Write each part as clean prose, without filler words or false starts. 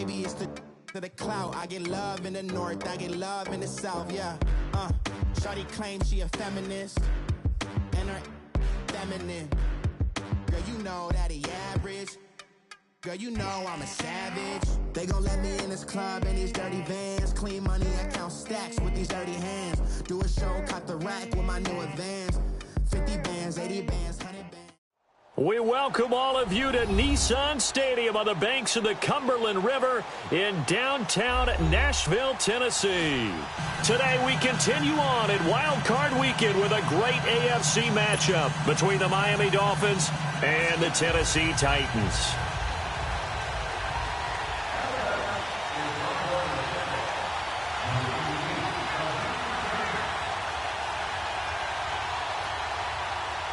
maybe it's the clout. I get love in the north, I get love in the south, yeah. Shawty claims she a feminist, and her feminine. Girl, you know that he average. Girl, you know I'm a savage. They gon' let me in this club in these dirty vans. Clean money, I count stacks with these dirty hands. Do a show, cut the rack with my new advance. 50 bands, 80 bands, 100 bands. We welcome all of you to Nissan Stadium on the banks of the Cumberland River in downtown Nashville, Tennessee. Today we continue on in Wild Card Weekend with a great AFC matchup between the Miami Dolphins and the Tennessee Titans.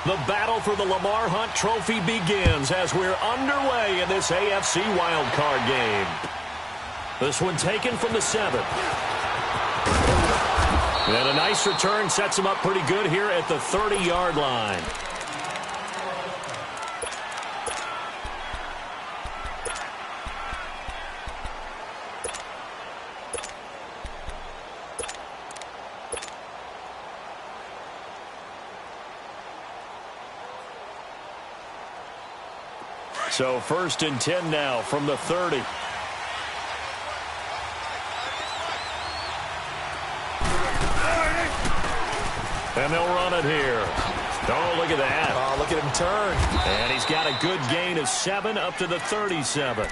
The battle for the Lamar Hunt Trophy begins as we're underway in this AFC wildcard game. This one taken from the 7th. And a nice return sets him up pretty good here at the 30-yard line. So 1st and 10 now from the 30. And they'll run it here. Oh, look at that. Oh, look at him turn. And he's got a good gain of 7 up to the 37.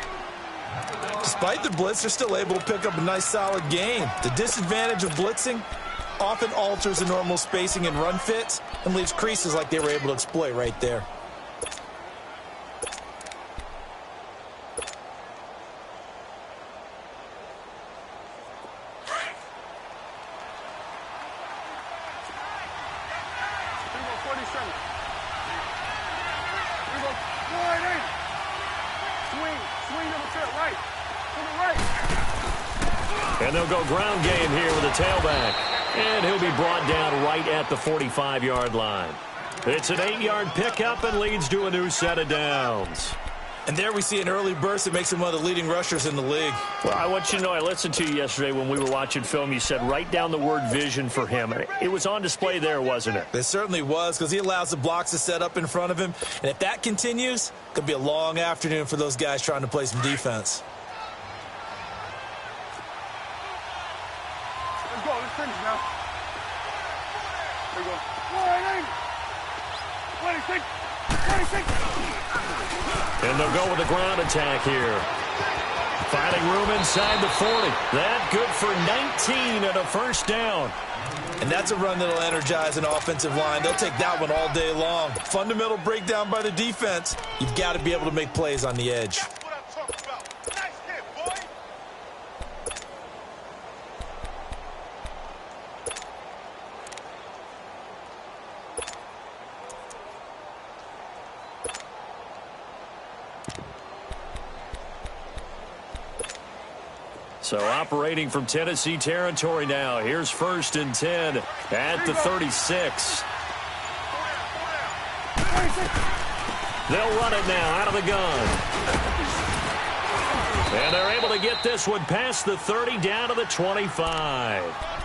Despite the blitz, they're still able to pick up a nice solid gain. The disadvantage of blitzing often alters the normal spacing and run fits and leaves creases like they were able to exploit right there. And they'll go ground game here with a tailback. And he'll be brought down right at the 45-yard line. It's an 8-yard pickup and leads to a new set of downs. And there we see an early burst that makes him one of the leading rushers in the league. Well, I want you to know, I listened to you yesterday when we were watching film. You said write down the word vision for him. It was on display there, wasn't it? It certainly was, because he allows the blocks to set up in front of him. And if that continues, it could be a long afternoon for those guys trying to play some defense. Let's go. Let's finish now. There we go. 26. 26. And they'll go with a ground attack here. Finding room inside the 40. That good for 19 and a first down. And that's a run that'll energize an offensive line. They'll take that one all day long. Fundamental breakdown by the defense. You've got to be able to make plays on the edge. That's what I'm talking about. Nice hit, boy. So operating from Tennessee territory now. Here's 1st and 10 at the 36. They'll run it now out of the gun. And they're able to get this one past the 30 down to the 25.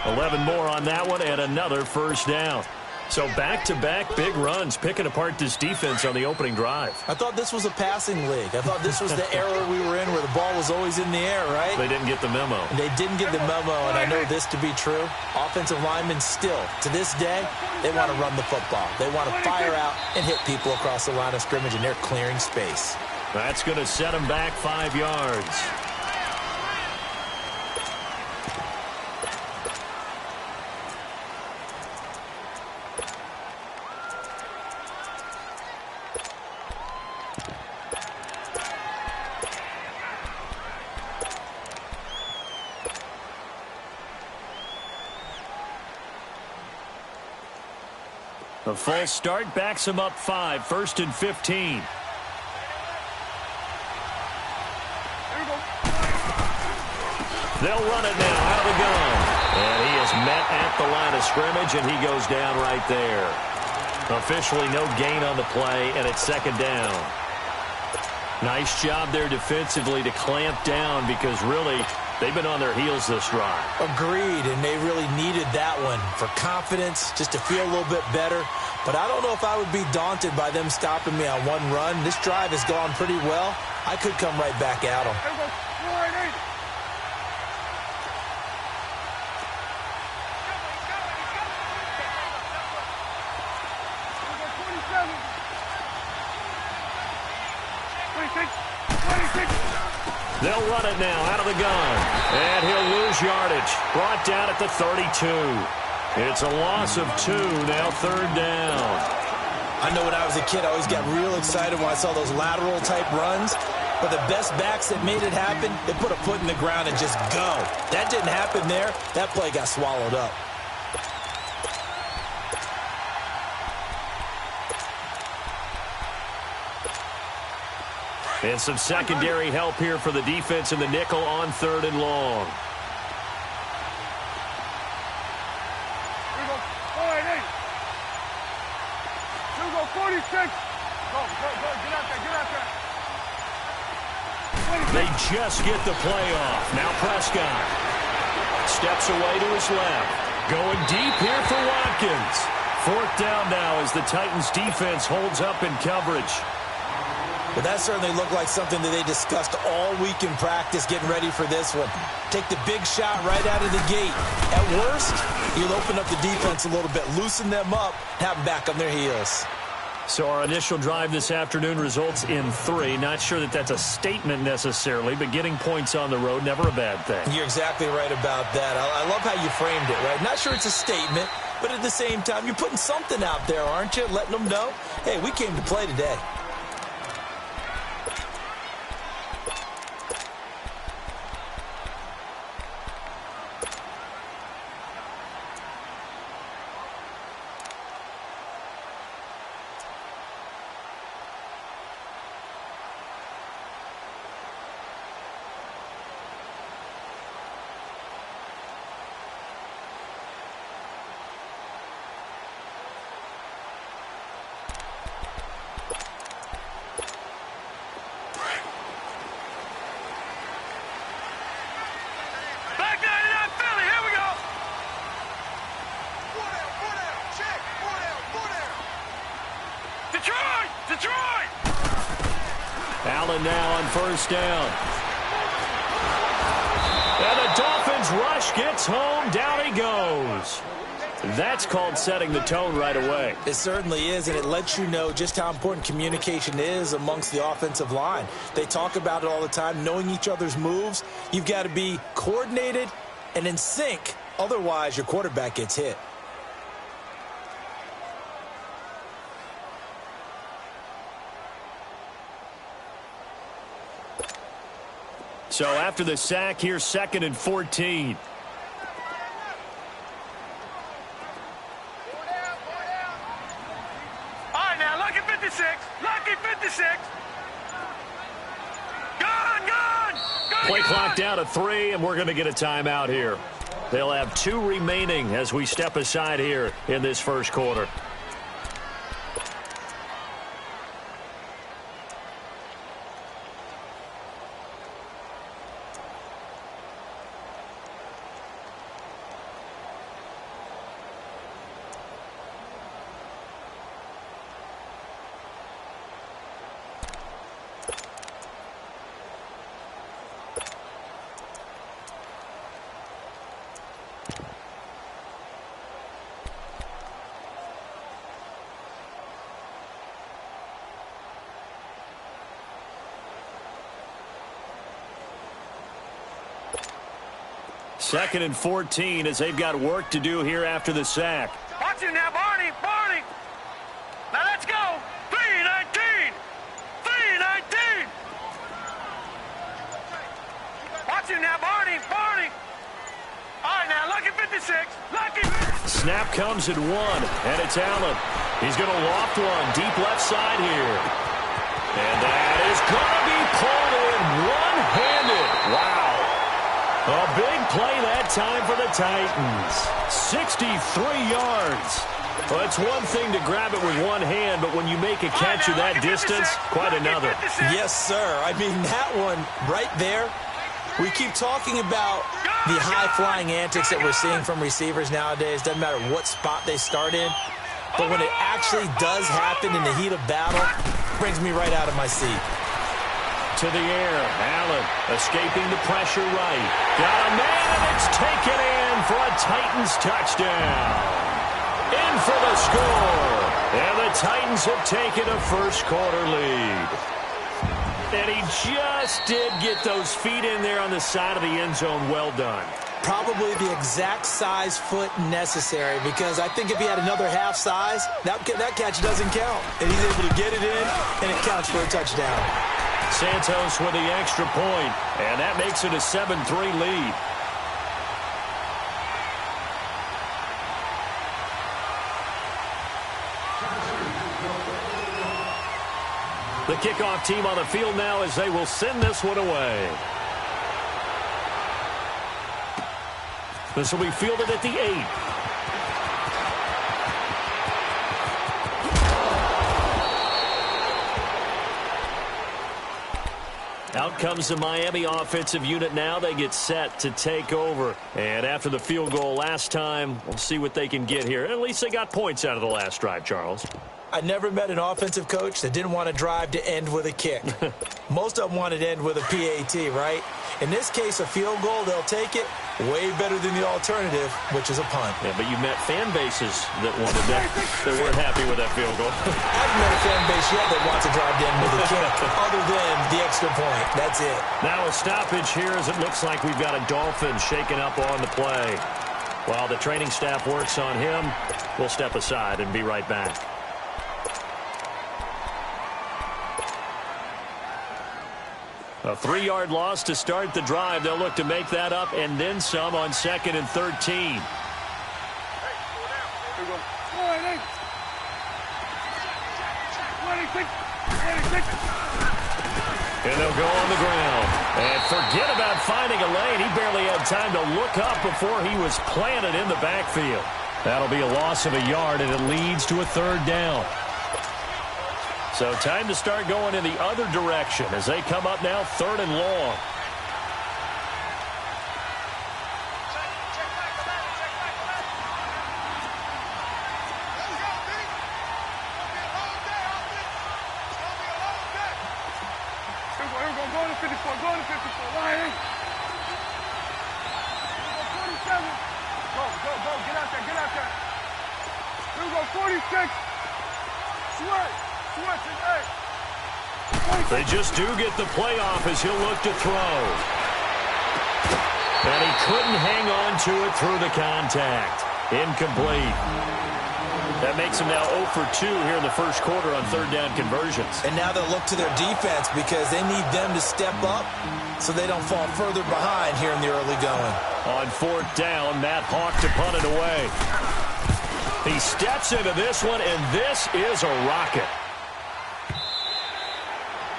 11 more on that one and another first down. So back-to-back big runs, picking apart this defense on the opening drive. I thought this was a passing league. I thought this was the era we were in where the ball was always in the air, right? They didn't get the memo. They didn't get the memo, and I know this to be true. Offensive linemen still, to this day, they want to run the football. They want to fire out and hit people across the line of scrimmage, and they're clearing space. That's going to set them back 5 yards. A full start backs him up 5, 1st and 15. They'll run it now out of the gun. And he is met at the line of scrimmage, and he goes down right there. Officially no gain on the play, and it's 2nd down. Nice job there defensively to clamp down because really they've been on their heels this drive. Agreed, and they really needed that one for confidence, just to feel a little bit better. But I don't know if I would be daunted by them stopping me on one run. This drive has gone pretty well. I could come right back at them. They'll run it now out of the gun. And he'll lose yardage. Brought down at the 32. It's a loss of 2, now 3rd down. I know when I was a kid, I always got real excited when I saw those lateral-type runs. But the best backs that made it happen, they put a foot in the ground and just go. That didn't happen there. That play got swallowed up. And some secondary help here for the defense in the nickel on 3rd and long. Here we go, 46. Go, get out there. They just get the play off. Now Prescott steps away to his left. Going deep here for Watkins. 4th down now as the Titans defense holds up in coverage. But that certainly looked like something that they discussed all week in practice getting ready for this one. Take the big shot right out of the gate. At worst, you'll open up the defense a little bit, loosen them up, have them back on their heels. So our initial drive this afternoon results in 3. Not sure that that's a statement necessarily, but getting points on the road, never a bad thing. You're exactly right about that. I love how you framed it, right? Not sure it's a statement, but at the same time, you're putting something out there, aren't you? Letting them know, hey, we came to play today. Allen now on 1st down. And the Dolphins rush gets home. Down he goes. That's called setting the tone right away. It certainly is, and it lets you know just how important communication is amongst the offensive line. They talk about it all the time, knowing each other's moves. You've got to be coordinated and in sync. Otherwise, your quarterback gets hit. So after the sack, here's 2nd and 14. All right, now, lucky 56. Lucky 56. Gone. Play clock down to 3, and we're going to get a timeout here. They'll have 2 remaining as we step aside here in this first quarter. Second and 14 as they've got work to do here after the sack. Watch it now, Barney. Now let's go. 3-19. Watch it now, Barney. All right, now, lucky 56. Lucky. Snap comes at 1, and it's Allen. He's going to loft one deep left side here. And that is going to be pulled in one-handed. Wow. A big play that time for the Titans. 63 yards. Well, it's one thing to grab it with one hand, but when you make a catch of that distance, quite another. Yes, sir. I mean, that one right there, we keep talking about the high-flying antics that we're seeing from receivers nowadays. Doesn't matter what spot they start in. But when it actually does happen in the heat of battle, it brings me right out of my seat. To the air, Allen escaping the pressure right. Got a man, and it's taken in for a Titans touchdown. In for the score. And the Titans have taken a first-quarter lead. And he just did get those feet in there on the side of the end zone. Well done. Probably the exact size foot necessary, because I think if he had another half size, that catch doesn't count. And he's able to get it in, and it counts for a touchdown. Santos with the extra point, and that makes it a 7-3 lead. The kickoff team on the field now as they will send this one away. This will be fielded at the 8. Out comes the Miami offensive unit now. They get set to take over. And after the field goal last time, we'll see what they can get here. At least they got points out of the last drive, Charles. I never met an offensive coach that didn't want to drive to end with a kick. Most of them wanted to end with a PAT, right? In this case, a field goal, they'll take it. Way better than the alternative, which is a punt. Yeah, but you met fan bases that wanted that, that weren't happy with that field goal. I've met a fan base yet that wants to drive in with a kick, other than the extra point. That's it. Now a stoppage here as it looks like we've got a Dolphin shaken up on the play. While the training staff works on him, we'll step aside and be right back. A 3-yard loss to start the drive. They'll look to make that up and then some on 2nd and 13. And they'll go on the ground. And forget about finding a lane. He barely had time to look up before he was planted in the backfield. That'll be a loss of a yard, and it leads to a 3rd down. So time to start going in the other direction as they come up now 3rd and long. Go to 54, go to 54, Ryan. Go, get out there. Here we go, 46. Switch. They just do get the playoff as he'll look to throw. And he couldn't hang on to it through the contact. Incomplete. That makes him now 0 for 2 here in the first quarter on 3rd down conversions. And now they'll look to their defense because they need them to step up so they don't fall further behind here in the early going. On 4th down, Matt Hawk to punt it away. He steps into this one, and this is a rocket.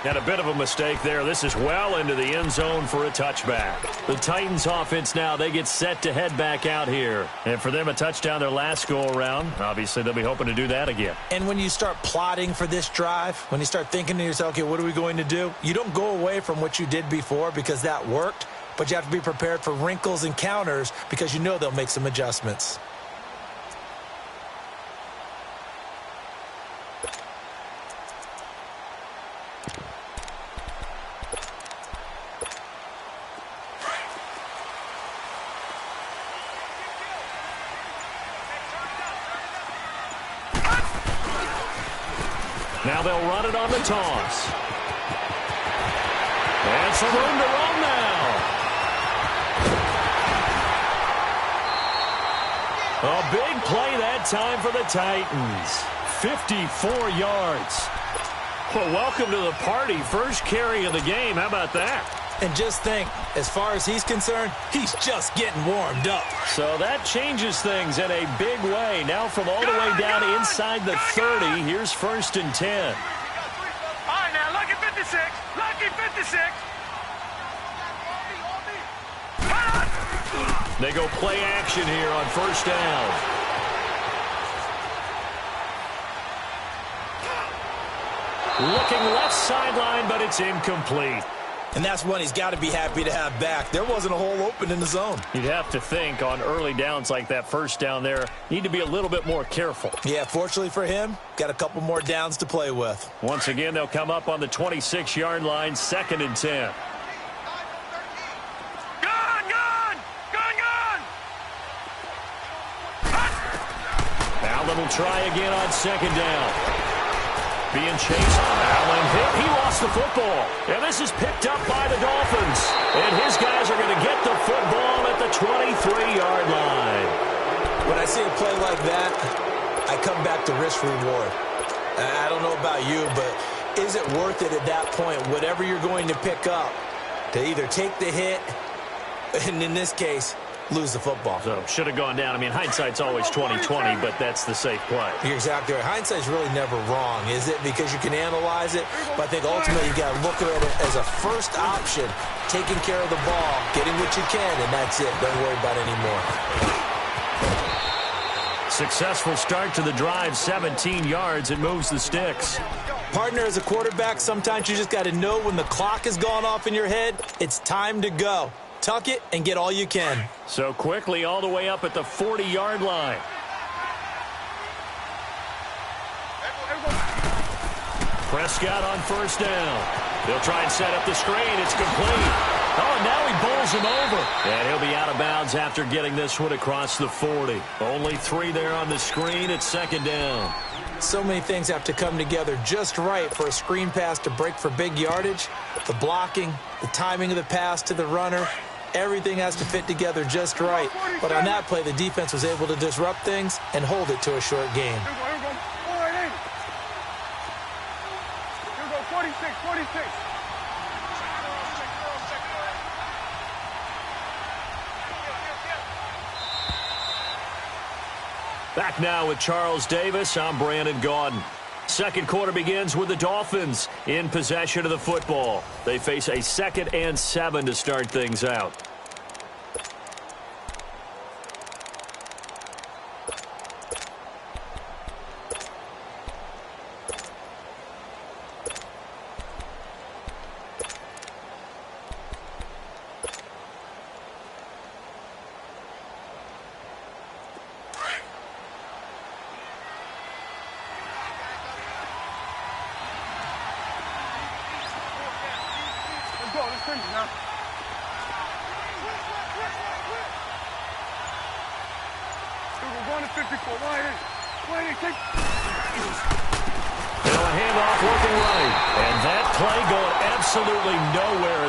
And a bit of a mistake there. This is well into the end zone for a touchback. The Titans offense now, they get set to head back out here. And for them, a touchdown their last go-around. Obviously, they'll be hoping to do that again. And when you start plotting for this drive, when you start thinking to yourself, okay, what are we going to do? You don't go away from what you did before because that worked, but you have to be prepared for wrinkles and counters because you know they'll make some adjustments. Now they'll run it on the toss. And some room to run now. A big play that time for the Titans. 54 yards. Well, welcome to the party. First carry of the game. How about that? And just think, as far as he's concerned, he's just getting warmed up. So that changes things in a big way. Now from all the way down inside the 30, here's 1st and 10. All right, now, lucky 56. Lucky 56. They go play action here on 1st down. Looking left sideline, but it's incomplete. And that's one he's got to be happy to have back. There wasn't a hole open in the zone. You'd have to think on early downs like that first down there, need to be a little bit more careful. Yeah, fortunately for him, got a couple more downs to play with. Once again, they'll come up on the 26-yard line, 2nd and 10. Allen will try again on 2nd down. Being chased. Allen hit. He lost the football. And this is picked up by the Dolphins. And his guys are going to get the football at the 23-yard line. When I see a play like that, I come back to risk-reward. I don't know about you, but is it worth it at that point, whatever you're going to pick up, to either take the hit, and in this case, lose the football? So, should have gone down. I mean, hindsight's always 20/20, but that's the safe play. You're exactly right. Hindsight's really never wrong, is it? Because you can analyze it, but I think ultimately you got to look at it as a first option, taking care of the ball, getting what you can, and that's it. Don't worry about it anymore. Successful start to the drive, 17 yards. It moves the sticks. Partner, as a quarterback, sometimes you just got to know when the clock has gone off in your head, it's time to go. Tuck it and get all you can. So quickly all the way up at the 40-yard line. Prescott on 1st down. They'll try and set up the screen. It's complete. Oh, now he bowls him over. And he'll be out of bounds after getting this one across the 40. Only 3 there on the screen. It's 2nd down. So many things have to come together just right for a screen pass to break for big yardage. The blocking, the timing of the pass to the runner, everything has to fit together just right. But on that play, the defense was able to disrupt things and hold it to a short game. Here we go, 46. Back now with Charles Davis. I'm Brandon Gaudin. Second quarter begins with the Dolphins in possession of the football. They face a 2nd and 7 to start things out.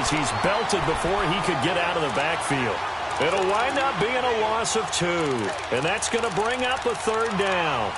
He's belted before he could get out of the backfield. It'll wind up being a loss of 2, and that's going to bring up a 3rd down.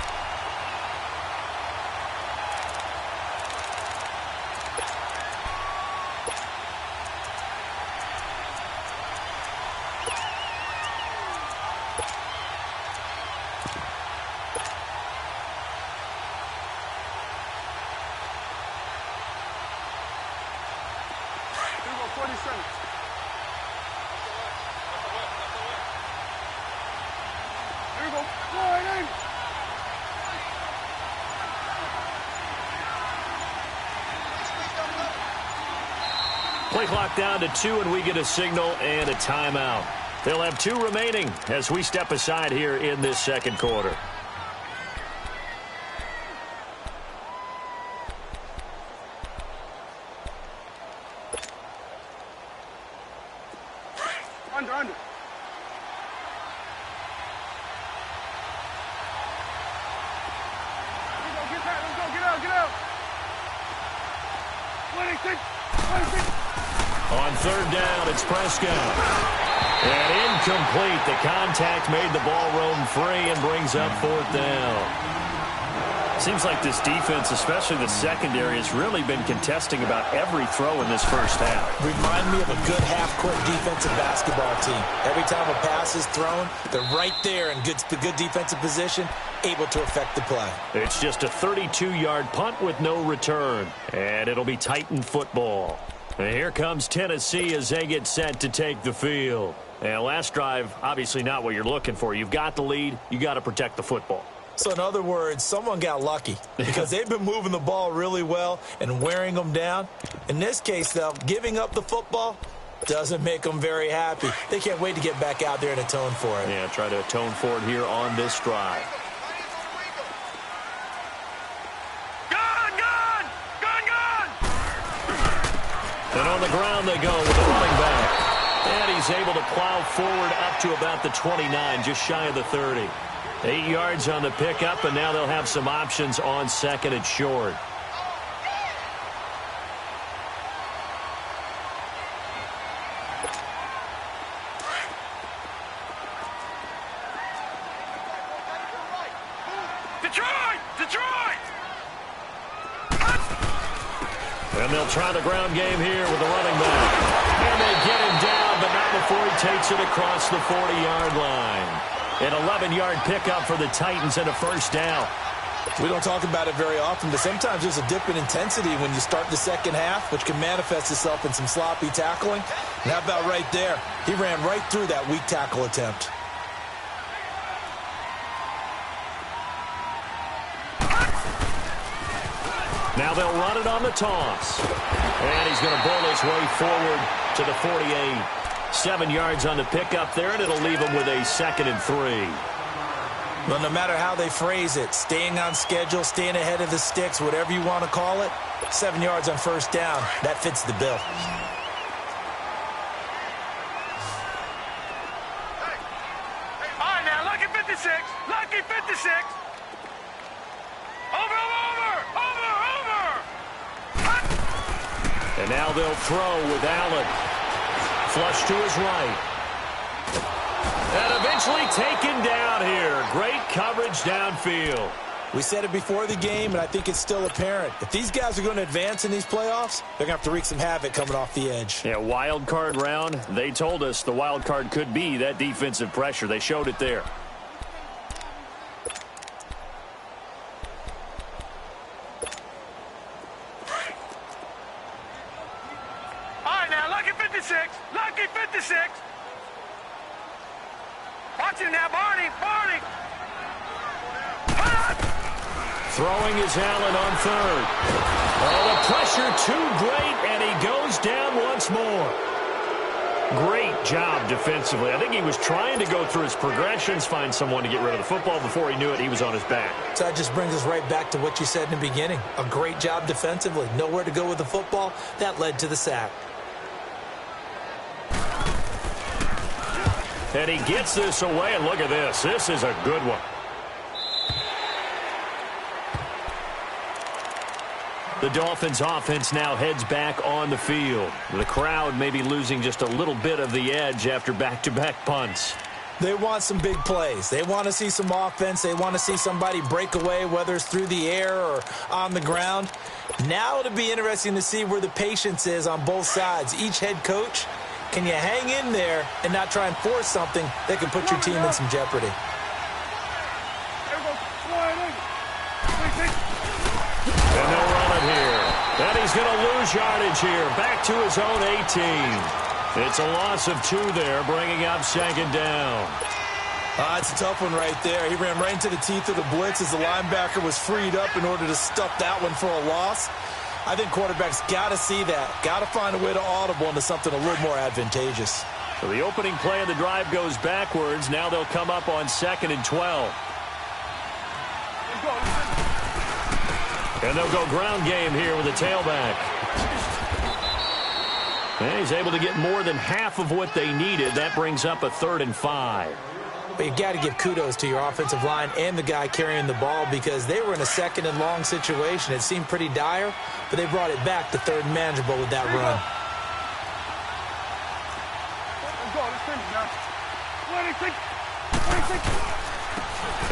Play clock down to 2, and we get a signal and a timeout. They'll have 2 remaining as we step aside here in this second quarter. Under. Get out. 26. On 3rd down, it's Prescott. And incomplete. The contact made the ball roam free and brings up 4th down. Seems like this defense, especially the secondary, has really been contesting about every throw in this first half. Remind me of a good half-court defensive basketball team. Every time a pass is thrown, they're right there in good defensive position, able to affect the play. It's just a 32-yard punt with no return, and it'll be Titan football. And here comes Tennessee as they get set to take the field. And last drive, obviously not what you're looking for. You've got the lead. You got to protect the football. So in other words, someone got lucky because they've been moving the ball really well and wearing them down. In this case, though, giving up the football doesn't make them very happy. They can't wait to get back out there and atone for it. Yeah, try to atone for it here on this drive. And on the ground they go with the running back. And he's able to plow forward up to about the 29, just shy of the 30. 8 yards on the pickup, and now they'll have some options on second and short. Detroit! And they'll try the ground game here with the running back. And they get him down, but not before he takes it across the 40-yard line. An 11-yard pickup for the Titans and a first down. We don't talk about it very often, but sometimes there's a dip in intensity when you start the second half, which can manifest itself in some sloppy tackling. And how about right there? He ran right through that weak tackle attempt. Now they'll run it on the toss. And he's going to bowl his way forward to the 48. 7 yards on the pickup there, and it'll leave him with a 2nd and 3. Well, no matter how they phrase it, staying on schedule, staying ahead of the sticks, whatever you want to call it, 7 yards on first down, that fits the bill. All right, now, lucky 56. Lucky 56. Over. And now they'll throw with Allen. Flush to his right. And eventually taken down here. Great coverage downfield. We said it before the game, and I think it's still apparent. If these guys are going to advance in these playoffs, they're going to have to wreak some havoc coming off the edge. Yeah, wild card round. They told us the wild card could be that defensive pressure. They showed it there. Lucky 56. Watch him now, Barney. Throwing is Allen on third. Oh, the pressure too great, and he goes down once more. Great job defensively. I think he was trying to go through his progressions, find someone to get rid of the football. Before he knew it, he was on his back. So that just brings us right back to what you said in the beginning. A great job defensively. Nowhere to go with the football. That led to the sack. And he gets this away, and look at this. This is a good one. The Dolphins' offense now heads back on the field. The crowd may be losing just a little bit of the edge after back-to-back punts. They want some big plays. They want to see some offense. They want to see somebody break away, whether it's through the air or on the ground. Now it'll be interesting to see where the patience is on both sides. Each head coach, can you hang in there and not try and force something that can put your team in some jeopardy? And they'll run it here. And he's going to lose yardage here. Back to his own 18. It's a loss of 2 there, bringing up second down. It's a tough one right there. He ran right into the teeth of the blitz as the linebacker was freed up in order to stuff that one for a loss. I think quarterbacks got to see that. Got to find a way to audible into something a little more advantageous. So the opening play of the drive goes backwards. Now they'll come up on 2nd and 12. And they'll go ground game here with the tailback. And he's able to get more than half of what they needed. That brings up a 3rd and 5. But you got to give kudos to your offensive line and the guy carrying the ball because they were in a 2nd and long situation. It seemed pretty dire, but they brought it back to 3rd and manageable with that run.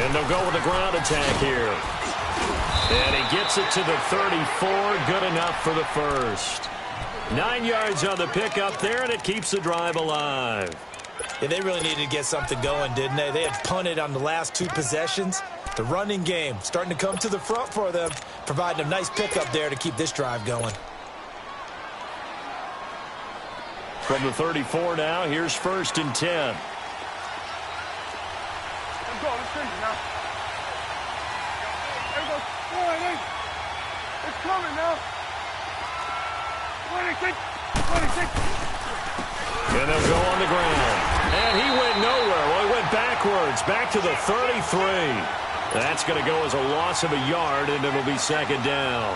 And they'll go with the ground attack here. And he gets it to the 34. Good enough for the first. 9 yards on the pickup there, and it keeps the drive alive. Yeah, they really needed to get something going, didn't they? They had punted on the last 2 possessions. The running game starting to come to the front for them, providing a nice pickup there to keep this drive going. From the 34 now, here's 1st and 10. It's coming now. 26. And they'll go on the ground. And he went nowhere. Well, he went backwards, back to the 33. That's going to go as a loss of a yard, and it'll be second down.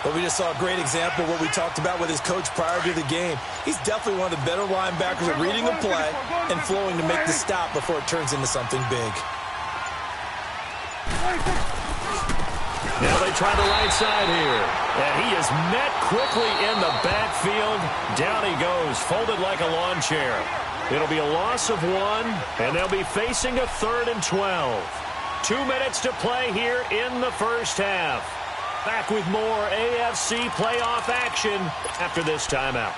But we just saw a great example of what we talked about with his coach prior to the game. He's definitely one of the better linebackers at reading the play and flowing to make the stop before it turns into something big. Now they try the right side here. And he is met quickly in the backfield. Down he goes, folded like a lawn chair. It'll be a loss of 1, and they'll be facing a 3rd and 12. 2 minutes to play here in the first half. Back with more AFC playoff action after this timeout.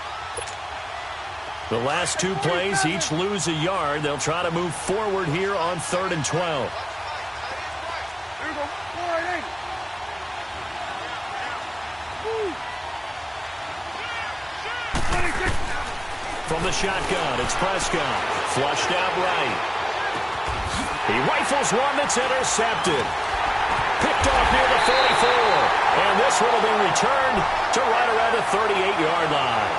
The last 2 plays each lose a yard. They'll try to move forward here on 3rd and 12. From the shotgun, it's Prescott. Flushed out right. He rifles one that's intercepted. Picked off near the 44. And this one will be returned to right around the 38-yard line.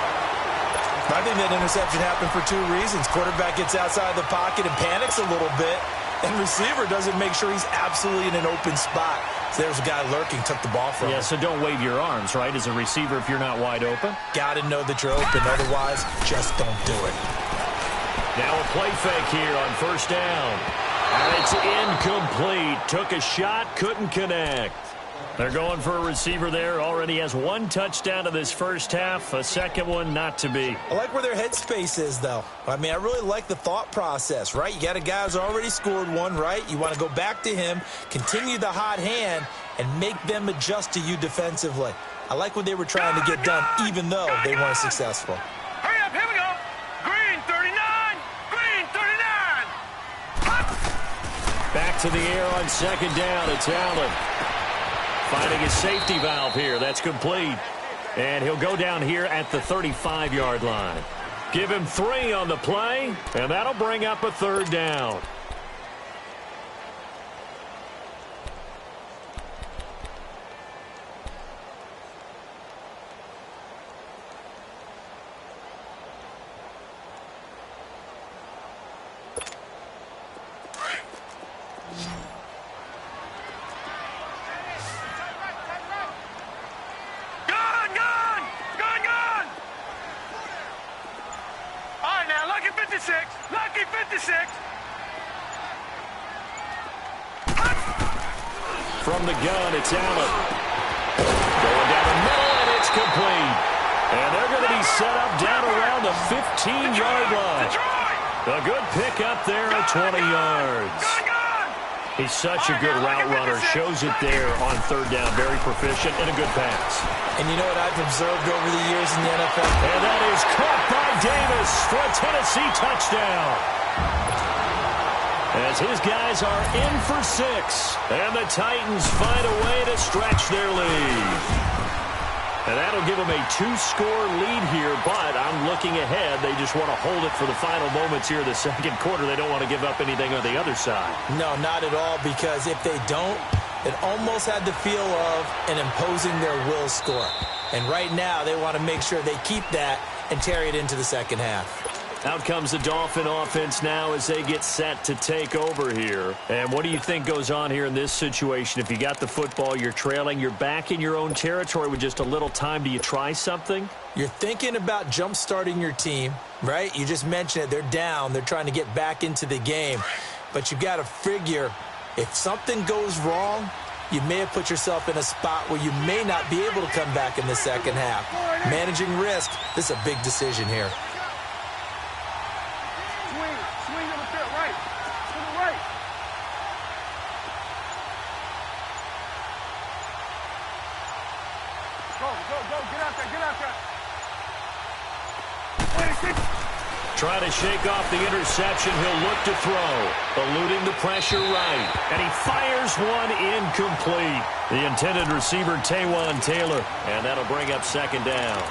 I think that interception happened for 2 reasons. Quarterback gets outside the pocket and panics a little bit. And receiver doesn't make sure he's absolutely in an open spot. So there's a guy lurking, took the ball from him. Yeah, so don't wave your arms, right, as a receiver if you're not wide open. Got to know that you're open. Otherwise, just don't do it. Now a play fake here on first down. And it's incomplete. Took a shot, couldn't connect. They're going for a receiver there. Already has 1 touchdown in this first half. A second one not to be. I like where their headspace is, though. I mean, I really like the thought process, right? You got a guy who's already scored 1, right? You want to go back to him, continue the hot hand, and make them adjust to you defensively. I like what they were trying to get done, even though they weren't successful. Hurry up, here we go. Green 39. Green 39. Back to the air on second down. It's Allen. Finding his safety valve here. That's complete. And he'll go down here at the 35-yard line. Give him 3 on the play, and that'll bring up a 3rd down. Lucky 56. From the gun, it's Allen. Going down the middle, and it's complete. And they're going to be set up down around the 15-yard line. A good pickup there at 20 yards. He's such a good route runner. Shows it there on 3rd down. Very proficient and a good pass. And you know what I've observed over the years in the NFL? And that is caught by Davis for a Tennessee touchdown. As his guys are in for 6. And the Titans find a way to stretch their lead. And that'll give them a 2-score lead here, but I'm looking ahead. They just want to hold it for the final moments here in the second quarter. They don't want to give up anything on the other side. No, not at all, because if they don't, it almost had the feel of an imposing their will score. And right now, they want to make sure they keep that and carry it into the second half. Out comes the Dolphin offense now as they get set to take over here. And what do you think goes on here in this situation? If you got the football, you're trailing, you're back in your own territory with just a little time. Do you try something? You're thinking about jump-starting your team, right? You just mentioned it. They're down. They're trying to get back into the game. But you've got to figure if something goes wrong, you may have put yourself in a spot where you may not be able to come back in the second half. Managing risk, this is a big decision here. Swing on the field, right. To the right. Go. Get out there. 26. Trying to shake off the interception. He'll look to throw. Eluding the pressure right. And he fires one incomplete. The intended receiver, Taywan Taylor. And that'll bring up second down.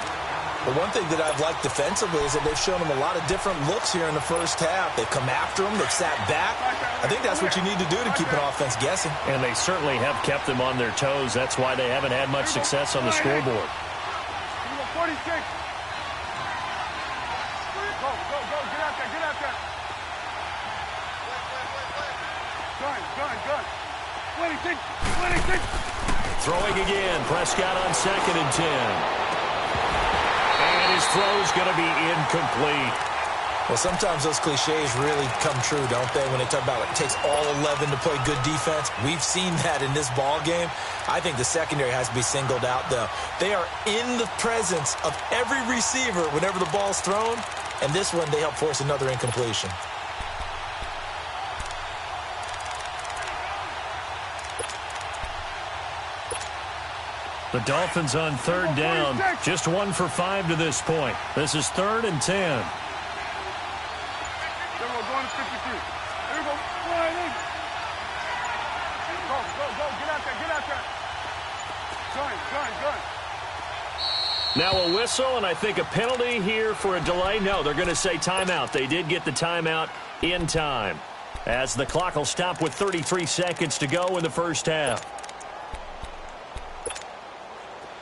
But one thing that I've liked defensively is that they've shown them a lot of different looks here in the first half. They've come after them. They've sat back. I think that's what you need to do to keep an offense guessing. And they certainly have kept them on their toes. That's why they haven't had much success on the scoreboard. 46. Go, get out there. Gun. 26. Throwing again. Prescott on 2nd and 10. And his throw's going to be incomplete. Well, sometimes those cliches really come true, don't they? When they talk about it takes all 11 to play good defense. We've seen that in this ball game. I think the secondary has to be singled out, though. They are in the presence of every receiver whenever the ball's thrown. And this one, they help force another incompletion. The Dolphins on 3rd down. Just 1 for 5 to this point. This is 3rd and 10. Going to 53. Here we go. Go. Get out there. Gun. Now a whistle, and I think a penalty here for a delay. No, they're going to say timeout. They did get the timeout in time, as the clock will stop with 33 seconds to go in the first half.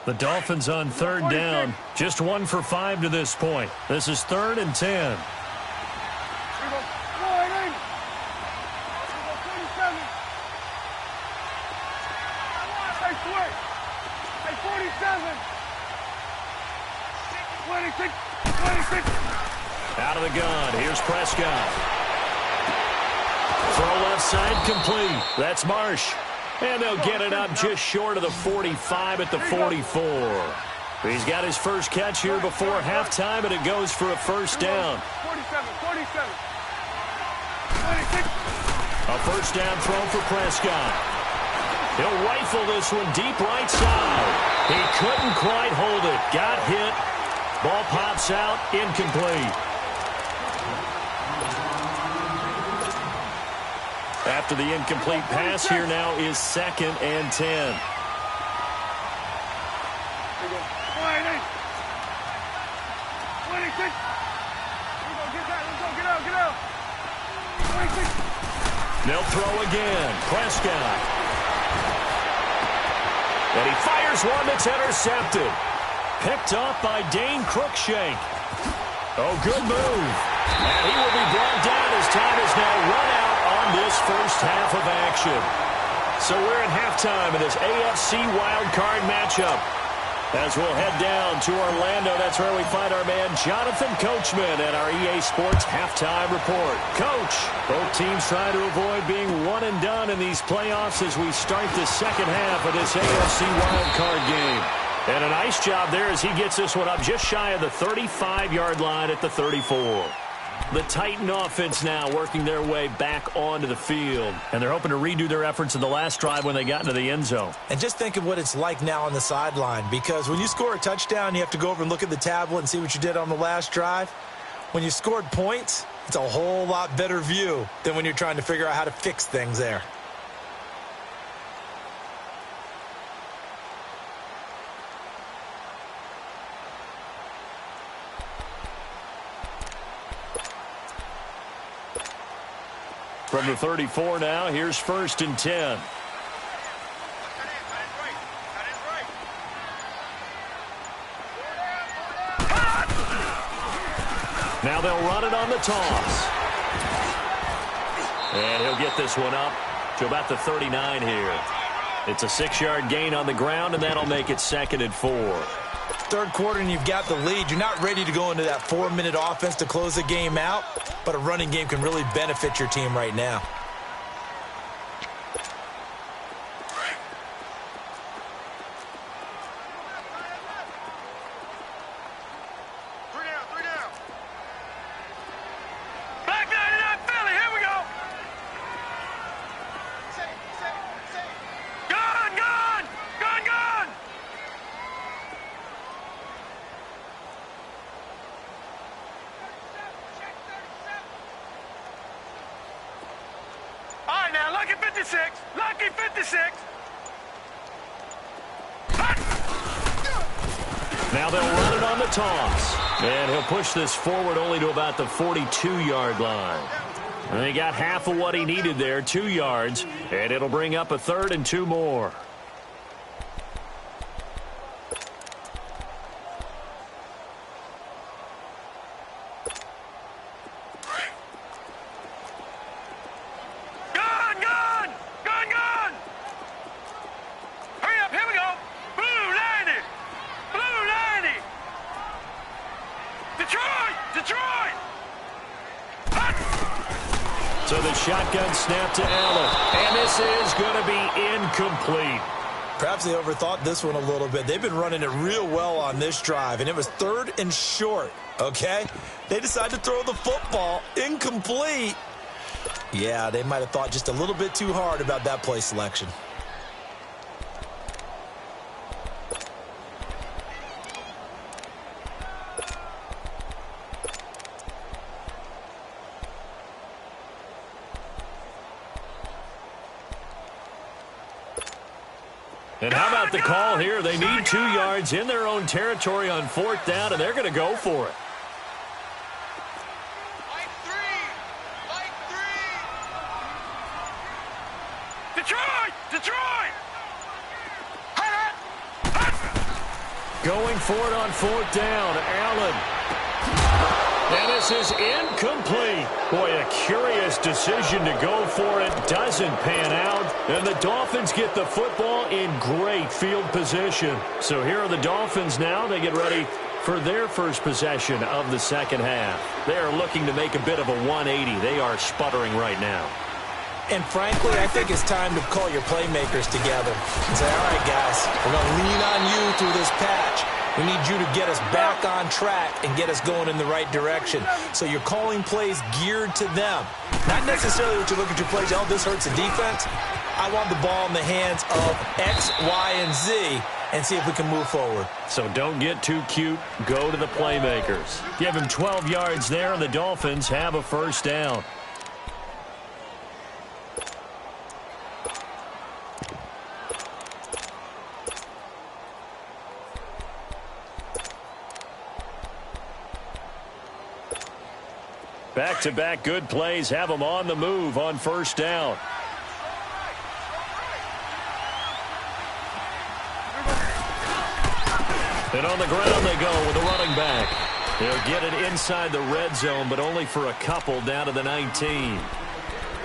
The Dolphins on 3rd down. Just 1 for 5 to this point. This is 3rd and 10. Here we go. Here we go, 47. Hey, switch. Hey, 47. 26. Out of the gun. Here's Prescott. Throw left side complete. That's Marsh. And they'll get it up just short of the 45 at the 44. He's got his first catch here before halftime, and it goes for a first down. 47. A first down throw for Prescott. He'll rifle this one deep right side. He couldn't quite hold it. Got hit. Ball pops out. Incomplete. After the incomplete pass, here now is 2nd and 10. They'll throw again. Prescott. And he fires one that's intercepted. Picked off by Dane Cruikshank. Oh, good move. And he will be brought down as time is now run out on this first half of action. So we're at halftime in this AFC wildcard matchup. As we'll head down to Orlando, that's where we find our man Jonathan Coachman at our EA Sports Halftime Report. Coach, both teams trying to avoid being one and done in these playoffs as we start the second half of this AFC wildcard game. And a nice job there as he gets this one up just shy of the 35-yard line at the 34. The Titan offense now working their way back onto the field. And they're hoping to redo their efforts in the last drive when they got into the end zone. And just think of what it's like now on the sideline, because when you score a touchdown, you have to go over and look at the tablet and see what you did on the last drive. When you scored points, it's a whole lot better view than when you're trying to figure out how to fix things there. From the 34 now, here's 1st and 10. Now they'll run it on the toss. And he'll get this one up to about the 39 here. It's a 6-yard gain on the ground, and that'll make it 2nd and 4. Third quarter and you've got the lead. You're not ready to go into that 4-minute offense to close the game out, but a running game can really benefit your team right now. Three down. Black 99 Philly, here we go. Gun. All right, now, lucky 56. Lucky 56. Now they'll run it on the toss. And he'll push this forward only to about the 42-yard line. And he got half of what he needed there, 2 yards. And it'll bring up a 3rd and 2 more. So the shotgun snap to Allen. And this is going to be incomplete. Perhaps they overthought this one a little bit. They've been running it real well on this drive, and it was 3rd and short, okay? They decided to throw the football incomplete. Yeah, they might have thought just a little bit too hard about that play selection. And how about the call here? They need 2 yards in their own territory on 4th down, and they're going to go for it. Detroit! Going for it on 4th down. Allen. And this is incomplete. Boy, a curious decision to go for it. Doesn't pan out. And the Dolphins get the football in great field position. So here are the Dolphins now. They get ready for their first possession of the second half. They are looking to make a bit of a 180. They are sputtering right now. And frankly, I think it's time to call your playmakers together and say, all right, guys, we're going to lean on you through this patch. We need you to get us back on track and get us going in the right direction. So you're calling plays geared to them. Not necessarily what you look at your plays, oh, this hurts the defense. I want the ball in the hands of X, Y, and Z and see if we can move forward. So don't get too cute. Go to the playmakers. Give him 12 yards there, and the Dolphins have a first down. Back-to-back good plays have them on the move on first down. And on the ground they go with a running back. They'll get it inside the red zone, but only for a couple down to the 19.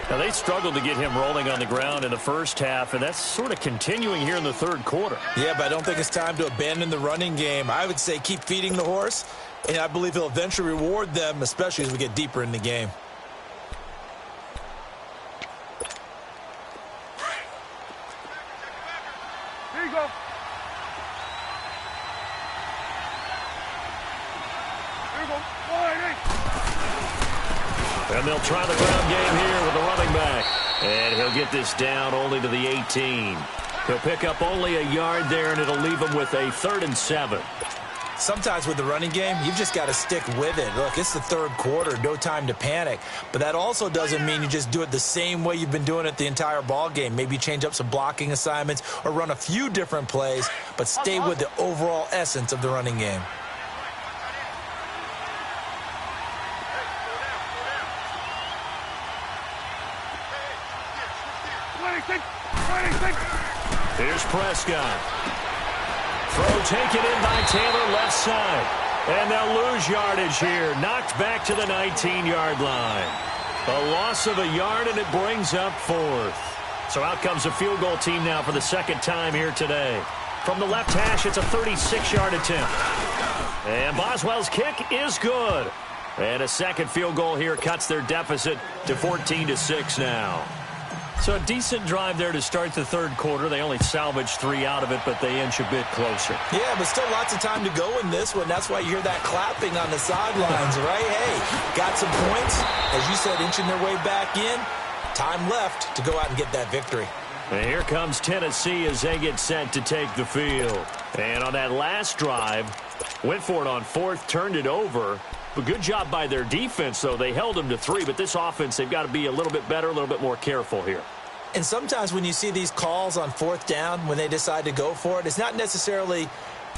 Now, they struggled to get him rolling on the ground in the first half, and that's sort of continuing here in the third quarter. Yeah, but I don't think it's time to abandon the running game. I would say keep feeding the horse, and I believe he'll eventually reward them, especially as we get deeper in the game. Here you go. Here you go. And they'll try the ground game here with the running back. And he'll get this down only to the 18. He'll pick up only a yard there, and it'll leave him with a 3rd and 7. Sometimes with the running game, you've just got to stick with it. Look, it's the third quarter, no time to panic. But that also doesn't mean you just do it the same way you've been doing it the entire ball game. Maybe change up some blocking assignments or run a few different plays, but stay with the overall essence of the running game. Here's Prescott. Throw taken in by Taylor, left side. And they'll lose yardage here. Knocked back to the 19-yard line. A loss of a yard, and it brings up 4th. So out comes a field goal team now for the second time here today. From the left hash, it's a 36-yard attempt. And Boswell's kick is good. And a second field goal here cuts their deficit to 14-6 now. So a decent drive there to start the third quarter. They only salvaged 3 out of it, but they inch a bit closer. Yeah, but still lots of time to go in this one. That's why you hear that clapping on the sidelines, right? Hey, got some points. As you said, inching their way back in. Time left to go out and get that victory. And here comes Tennessee as they get set to take the field. And on that last drive, went for it on 4th, turned it over. But good job by their defense, though. They held them to 3, but this offense, they've got to be a little bit better, a little bit more careful here. And sometimes when you see these calls on 4th down, when they decide to go for it, it's not necessarily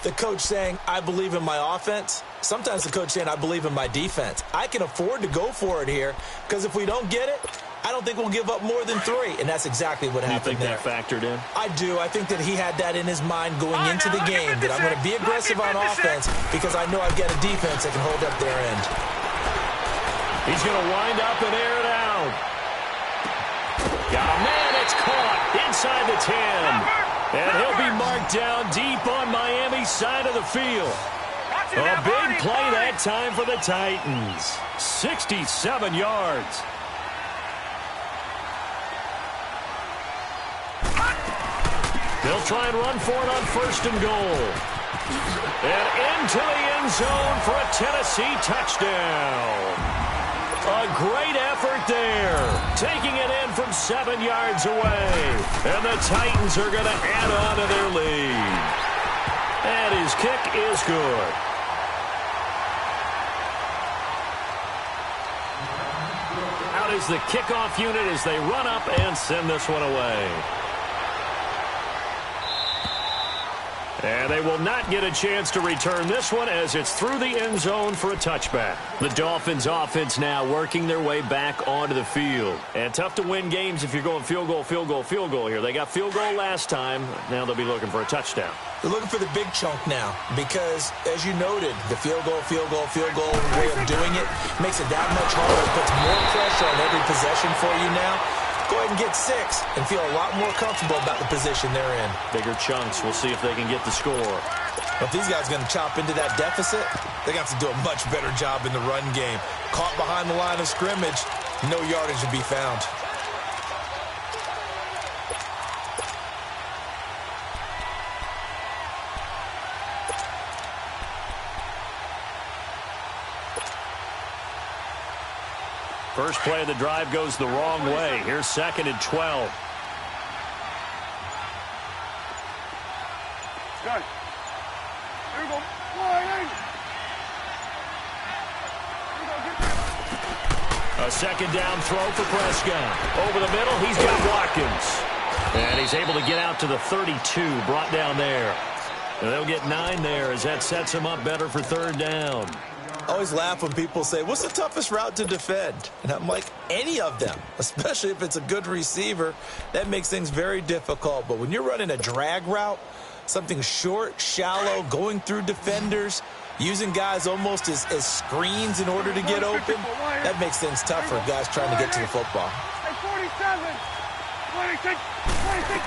The coach saying, I believe in my offense. Sometimes the coach saying, I believe in my defense. I can afford to go for it here because if we don't get it, I don't think we'll give up more than 3, and that's exactly what happened there. You think that factored in? I do. I think that he had that in his mind going into the game, that I'm going to be aggressive on offense because I know I've got a defense that can hold up their end. He's going to wind up and air it out. Got a man. It's caught inside the 10. And he'll be marked down deep on Miami's side of the field. A big play that time for the Titans. 67 yards. They'll try and run for it on 1st and goal. And into the end zone for a Tennessee touchdown. A great effort there. Taking it in from 7 yards away. And the Titans are going to add on to their lead. And his kick is good. Out is the kickoff unit as they run up and send this one away. And they will not get a chance to return this one as it's through the end zone for a touchback. The Dolphins offense now working their way back onto the field. And tough to win games if you're going field goal, field goal, field goal here. They got field goal last time. Now they'll be looking for a touchdown. They're looking for the big chunk now because, as you noted, the field goal way of doing it makes it that much harder. It puts more pressure on every possession for you now. Go ahead and get 6 and feel a lot more comfortable about the position they're in. Bigger chunks. We'll see if they can get the score. If these guys are going to chop into that deficit, they got to do a much better job in the run game. Caught behind the line of scrimmage, no yardage to be found. First play of the drive goes the wrong way. Here's 2nd and 12. Good. Here we go. A 2nd down throw for Prescott. Over the middle, he's got Watkins. And he's able to get out to the 32, brought down there. And they'll get 9 there as that sets him up better for 3rd down. I always laugh when people say, what's the toughest route to defend? And I'm like, any of them, especially if it's a good receiver. That makes things very difficult. But when you're running a drag route, something short, shallow, going through defenders, using guys almost as screens in order to get open, that makes things tough for guys trying to get to the football. 47, 26, 26.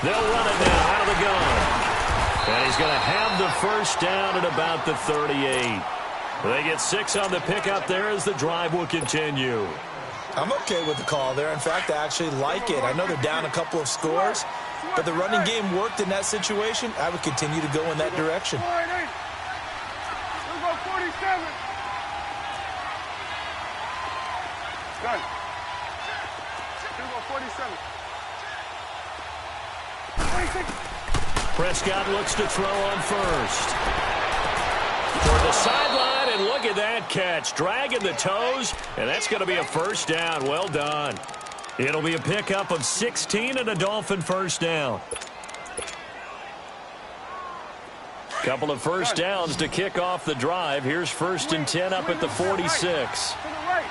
They'll run it now out of the gun. And he's going to have the first down at about the 38. They get 6 on the pickup there as the drive will continue. I'm okay with the call there. In fact, I actually like it. I know they're down a couple of scores, but the running game worked in that situation. I would continue to go in that direction. Here we go, 47. Good. Here we go, 47. 26. Prescott looks to throw on first. Toward the sideline, and look at that catch. Dragging the toes, and that's going to be a first down. Well done. It'll be a pickup of 16 and a Dolphin first down. Couple of first downs to kick off the drive. Here's 1st and 10 up at the 46. To the right.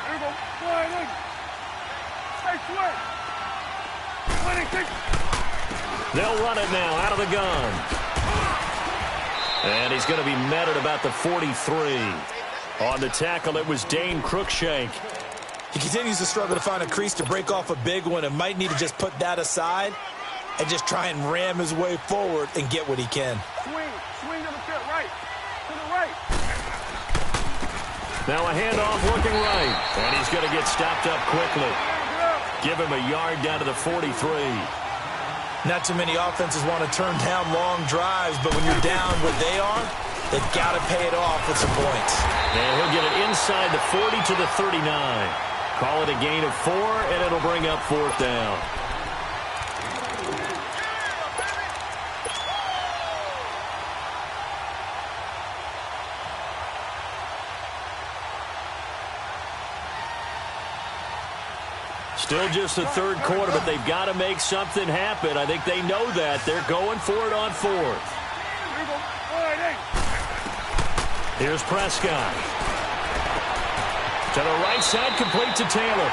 Here we go. 26. They'll run it now out of the gun. And he's going to be met at about the 43. On the tackle, it was Dane Cruikshank. He continues to struggle to find a crease to break off a big one and might need to just put that aside and just try and ram his way forward and get what he can. Swing to the field, right. To the right. Now a handoff looking right. And he's going to get stopped up quickly. Give him a yard down to the 43. Not too many offenses want to turn down long drives, but when you're down where they are, they've got to pay it off with some points. And he'll get it inside the 40 to the 39. Call it a gain of 4, and it'll bring up 4th down. Still just the 3rd quarter, but they've got to make something happen. I think they know that. They're going for it on 4th. Here's Prescott. To the right side, complete to Taylor.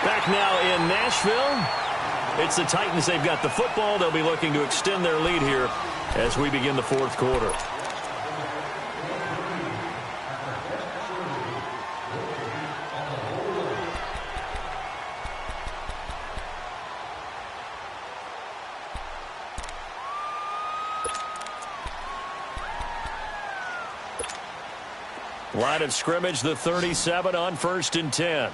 Back now in Nashville. It's the Titans. They've got the football. They'll be looking to extend their lead here as we begin the fourth quarter. Line of scrimmage, the 37 on 1st and 10.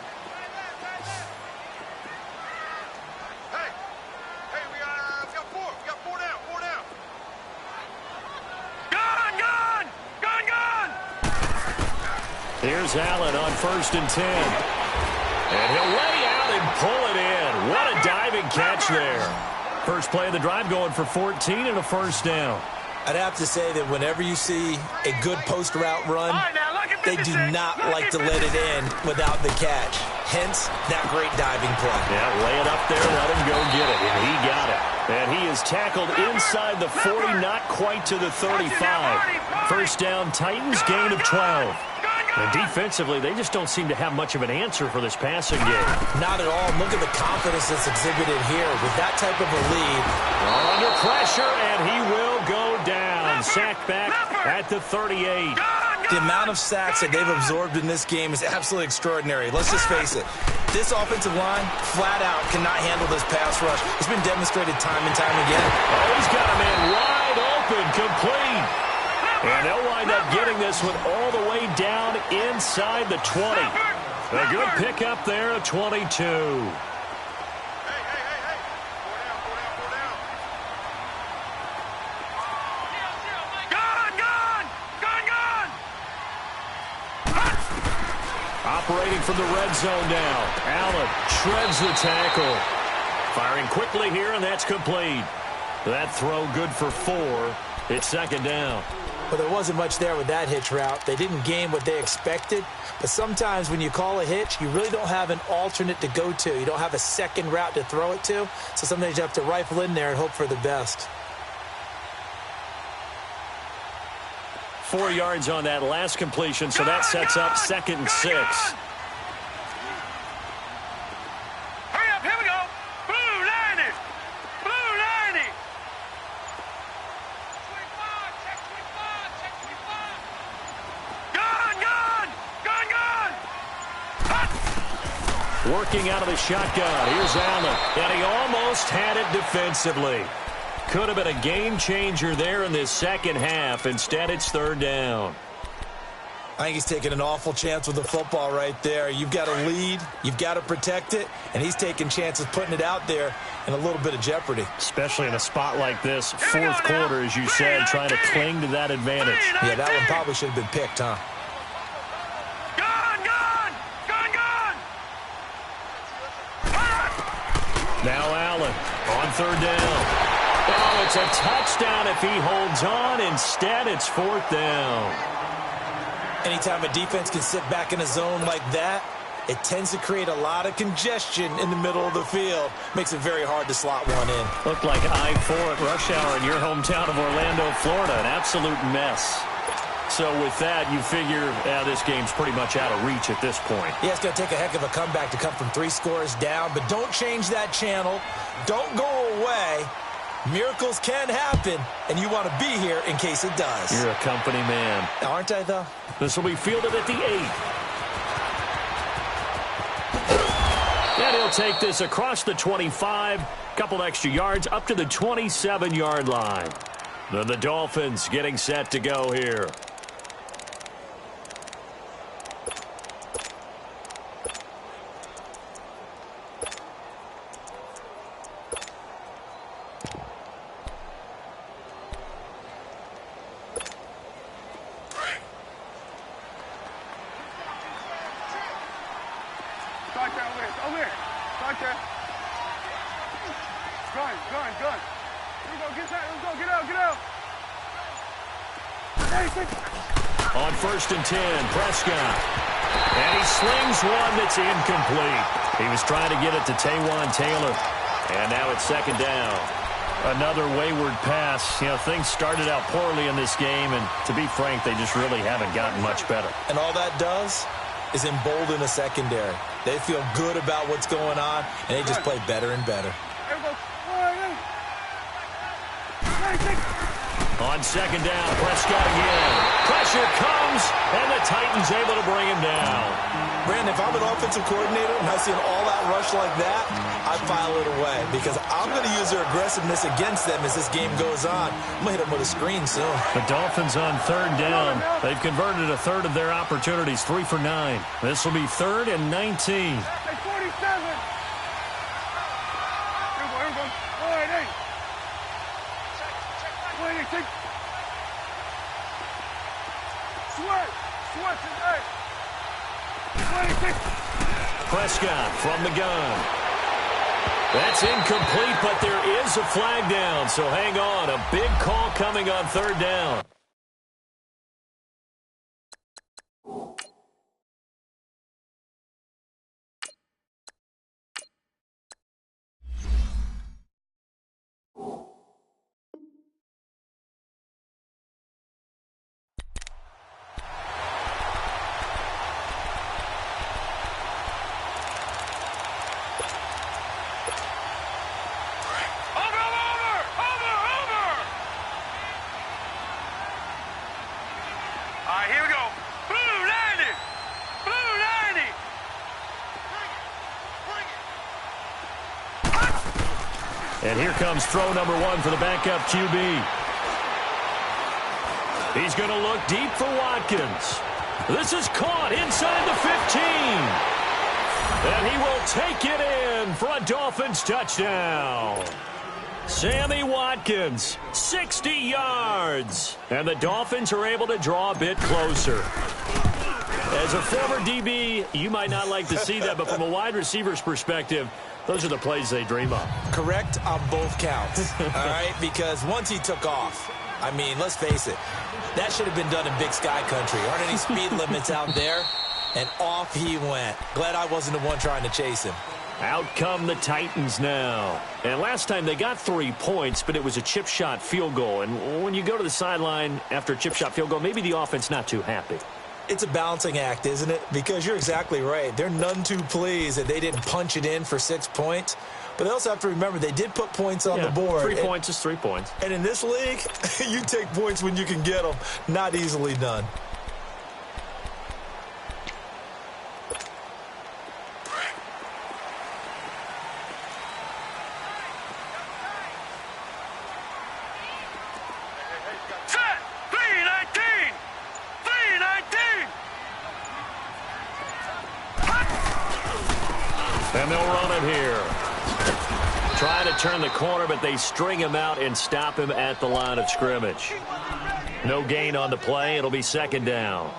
Here's Allen on 1st and 10. And he'll lay out and pull it in. What a diving catch there. First play of the drive going for 14 and a first down. I'd have to say that whenever you see a good post route run, they do not like to let it in without the catch. Hence, that great diving play. Yeah, lay it up there, let him go get it, and he got it. And he is tackled inside the 40, not quite to the 35. First down, Titans, gain of 12. And defensively, they just don't seem to have much of an answer for this passing game. Not at all. Look at the confidence that's exhibited here with that type of a lead. Under pressure, and he will go down. Sacked back at the 38. The amount of sacks that they've absorbed in this game is absolutely extraordinary. Let's just face it. This offensive line, flat out, cannot handle this pass rush. It's been demonstrated time and time again. Oh, he's got a man wide open, complete. And they'll wind up getting this one all the way down inside the 20. A good pickup there at 22. Operating from the red zone now. Allen shreds the tackle. Firing quickly here, and that's complete. That throw good for 4. It's second down. Well, there wasn't much there with that hitch route. They didn't gain what they expected. But sometimes when you call a hitch, you really don't have an alternate to go to. You don't have a second route to throw it to. So sometimes you have to rifle in there and hope for the best. 4 yards on that last completion, so that sets up 2nd and 6. Hurry up, here we go. Blue line it. Blue line it. Gun. Working out of the shotgun. Here's Allen, and he almost had it defensively. Could have been a game changer there in this second half. Instead, it's 3rd down. I think he's taking an awful chance with the football right there. You've got a lead, you've got to protect it, and he's taking chances putting it out there in a little bit of jeopardy. Especially in a spot like this, 4th quarter, as you said, trying to cling to that advantage. Yeah, that one probably should have been picked, huh? Now Allen on 3rd down. Oh, it's a touchdown if he holds on. Instead, it's 4th down. Anytime a defense can sit back in a zone like that, it tends to create a lot of congestion in the middle of the field. Makes it very hard to slot one in. Looked like I-4 at rush hour in your hometown of Orlando, Florida. An absolute mess. So with that, you figure this game's pretty much out of reach at this point. Yeah, it's going to take a heck of a comeback to come from 3 scores down, but don't change that channel. Don't go away. Miracles can happen, and you want to be here in case it does. You're a company man. Aren't I, though? This will be fielded at the 8. And he'll take this across the 25, couple extra yards up to the 27-yard line. Then the Dolphins getting set to go here. On 1st and 10, Prescott. And he slings one that's incomplete. He was trying to get it to Taywan Taylor. And now it's 2nd down. Another wayward pass. You know, things started out poorly in this game, and to be frank, they just really haven't gotten much better. And all that does is embolden the secondary. They feel good about what's going on, and they just play better and better. On second down, Prescott again. Pressure comes, and the Titans able to bring him down. Brandon, if I'm an offensive coordinator and I see an all-out rush like that, I file it away because I'm going to use their aggressiveness against them as this game goes on. I'm going to hit them with a screen soon. The Dolphins on third down. They've converted a third of their opportunities, 3 for 9. This will be 3rd and 19. Prescott from the gun. That's incomplete, but there is a flag down, so hang on. A big call coming on third down. And here comes throw number 1 for the backup QB. He's going to look deep for Watkins. This is caught inside the 15. And he will take it in for a Dolphins touchdown. Sammy Watkins, 60 yards. And the Dolphins are able to draw a bit closer. As a former DB, you might not like to see that, but from a wide receiver's perspective, those are the plays they dream of. Correct on both counts, all right? Because once he took off, I mean, let's face it, that should have been done in Big Sky Country. Aren't any speed limits out there? And off he went. Glad I wasn't the one trying to chase him. Out come the Titans now. And last time they got 3 points, but it was a chip shot field goal. And when you go to the sideline after a chip shot field goal, maybe the offense not too happy. It's a balancing act, isn't it? Because you're exactly right. They're none too pleased that they didn't punch it in for 6 points. But they also have to remember they did put points on the board. 3 points is 3 points. And in this league, you take points when you can get them. Not easily done. And they'll run it here. Trying to turn the corner, but they string him out and stop him at the line of scrimmage. No gain on the play. It'll be second down.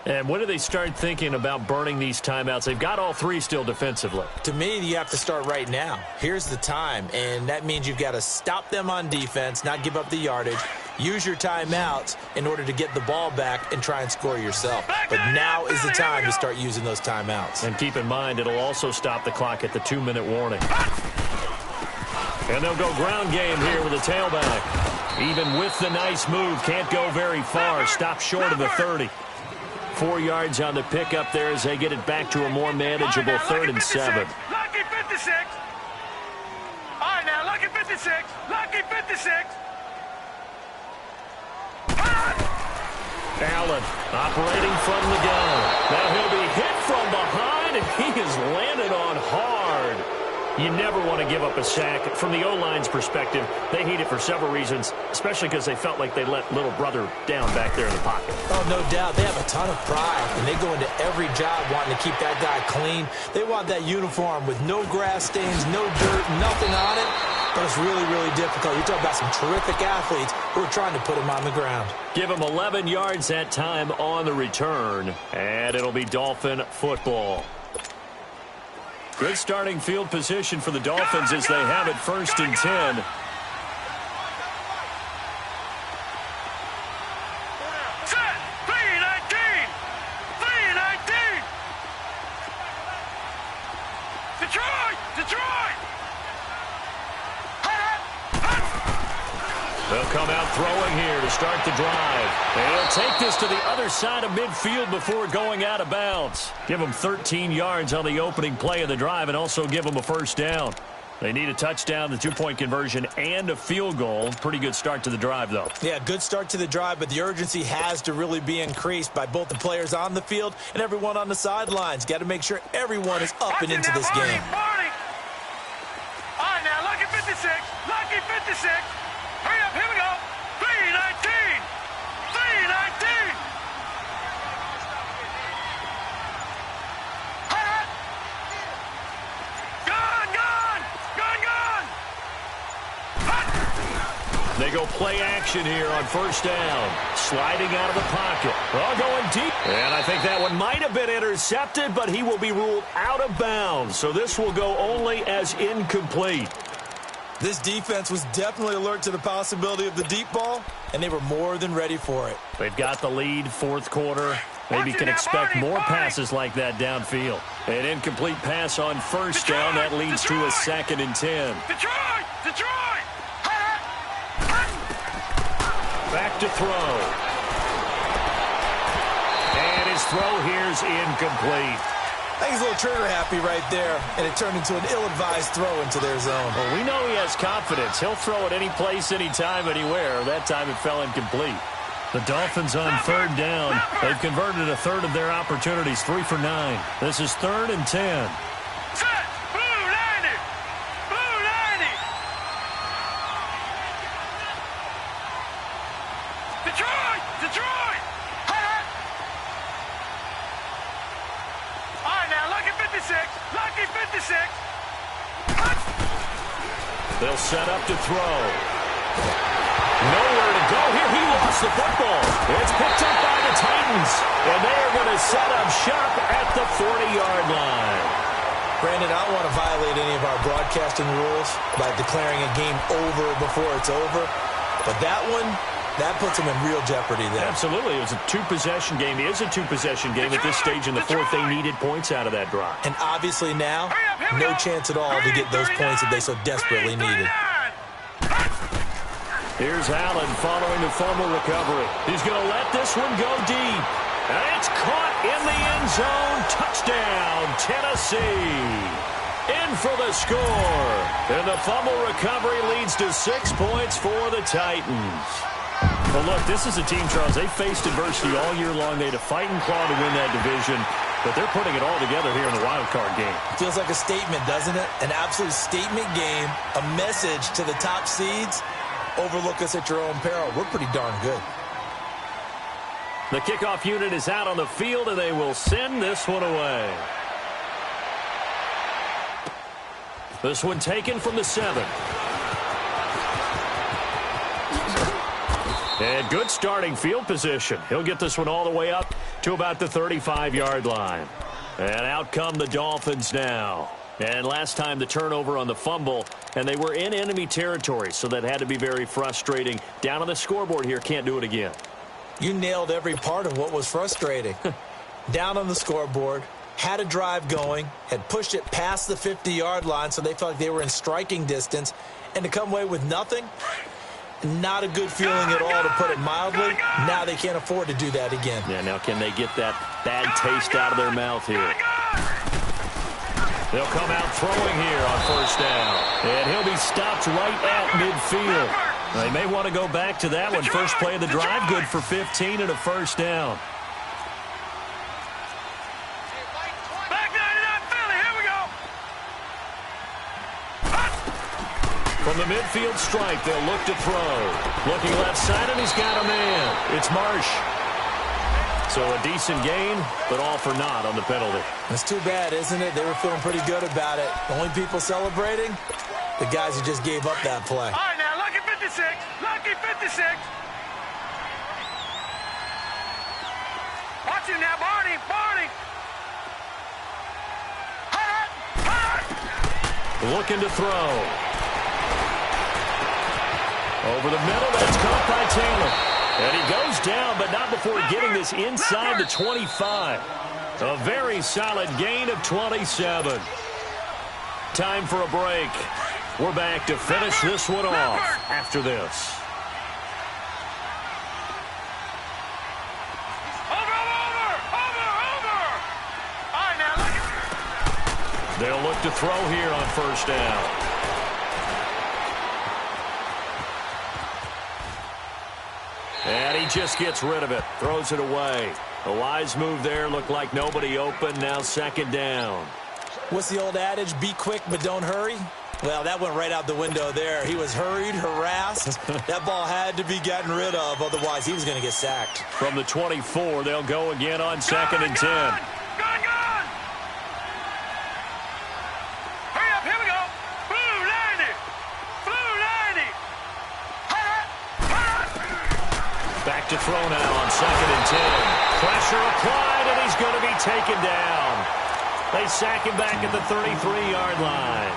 And when do they start thinking about burning these timeouts? They've got all 3 still defensively. To me, you have to start right now. Here's the time, and that means you've got to stop them on defense, not give up the yardage, use your timeouts in order to get the ball back and try and score yourself. But now is the time to start using those timeouts. And keep in mind, it'll also stop the clock at the 2-minute warning. And they'll go ground game here with a tailback. Even with the nice move, can't go very far. Stop short of the 30. 4 yards on the pickup there as they get it back to a more manageable 3rd and 7. Lucky 56. All right, now, lucky 56. Lucky 56. Allen operating from the gun. Now he'll be hit from behind, and he is landed on hard. You never want to give up a sack. From the O-line's perspective, they hate it for several reasons, especially because they felt like they let little brother down back there in the pocket. Oh, no doubt. They have a ton of pride, and they go into every job wanting to keep that guy clean. They want that uniform with no grass stains, no dirt, nothing on it. But it's really, really difficult. You're talking about some terrific athletes who are trying to put him on the ground. Give him 11 yards that time on the return, and it'll be Dolphin football. Good starting field position for the Dolphins as they have it 1st and 10. Set. 3-19. 3-19. Detroit. Detroit. They'll come out throwing here to start the drive. And he'll take this to the other side of midfield before going out of bounds. Give them 13 yards on the opening play of the drive and also give them a first down. They need a touchdown, the two-point conversion, and a field goal. Pretty good start to the drive, though. Yeah, good start to the drive, but the urgency has to really be increased by both the players on the field and everyone on the sidelines. Got to make sure everyone is up and into this game. Barney. All right, now, lucky 56. Lucky 56. Hurry up, here we go. 319. 319. They go play action here on first down. Sliding out of the pocket. Well, going deep. And I think that one might have been intercepted, but he will be ruled out of bounds. So this will go only as incomplete. This defense was definitely alert to the possibility of the deep ball, and they were more than ready for it. They've got the lead, fourth quarter. Maybe can expect more passes like that downfield. An incomplete pass on first down. That leads to a 2nd and 10. Detroit! Back to throw. And his throw here's incomplete. I think he's a little trigger happy right there, and it turned into an ill-advised throw into their zone. Well, we know he has confidence. He'll throw it any place, anytime, anywhere. That time it fell incomplete. The Dolphins on third down. They've converted a third of their opportunities, 3 for 9. This is 3rd and 10. Detroit! All right, now, lucky 56. Lucky 56. They'll set up to throw. Nowhere to go here. He lost the football. It's picked up by the Titans. And they are going to set up shop at the 40-yard line. Brandon, I don't want to violate any of our broadcasting rules by declaring a game over before it's over. But that one, that puts them in real jeopardy there. Absolutely. It was a two-possession game. It is a two-possession game at this stage in the fourth. They needed points out of that drive. And obviously now, no chance at all to get those points that they so desperately needed. Here's Allen following the fumble recovery. He's going to let this one go deep. And it's caught in the end zone. Touchdown, Tennessee. In for the score. And the fumble recovery leads to 6 points for the Titans. Well, look, this is a team, Charles. They faced adversity all year long. They had to fight and claw to win that division. But they're putting it all together here in the wild card game. Feels like a statement, doesn't it? An absolute statement game. A message to the top seeds. Overlook us at your own peril. We're pretty darn good. The kickoff unit is out on the field, and they will send this one away. This one taken from the 7. And good starting field position. He'll get this one all the way up to about the 35-yard line. And out come the Dolphins now. And last time the turnover on the fumble, and they were in enemy territory, so that had to be very frustrating. Down on the scoreboard here, can't do it again. You nailed every part of what was frustrating. Down on the scoreboard, had a drive going, had pushed it past the 50-yard line, so they felt like they were in striking distance, and to come away with nothing, not a good feeling at all, to put it mildly. Now they can't afford to do that again. Yeah, now can they get that bad taste out of their mouth here? They'll come out throwing here on first down. And he'll be stopped right at midfield. They may want to go back to that one. First play of the drive, good for 15 and a first down. Back 99 Philly, here we go. From the midfield stripe, they'll look to throw. Looking left side, and he's got a man. It's Marsh. So a decent gain, but all for naught on the penalty. That's too bad, isn't it? They were feeling pretty good about it. The only people celebrating, the guys who just gave up that play. All right, now, lucky 56. Lucky 56. Watch him now, Barney. Barney. Looking to throw. Over the middle, that's caught by Taylor. And he goes down, but not before getting this inside the 25. A very solid gain of 27. Time for a break. We're back to finish this one off after this. They'll look to throw here on first down. And he just gets rid of it. Throws it away. A wise move there. Looked like nobody open. Now second down. What's the old adage? Be quick, but don't hurry. Well, that went right out the window there. He was hurried, harassed. That ball had to be gotten rid of. Otherwise, he was going to get sacked. From the 24, they'll go again on second and 10. Gone! Hurry up, here we go. Blue 90. Blue 90. Back to throw now on second and 10. Pressure applied, and he's going to be taken down. They sack him back at the 33-yard line.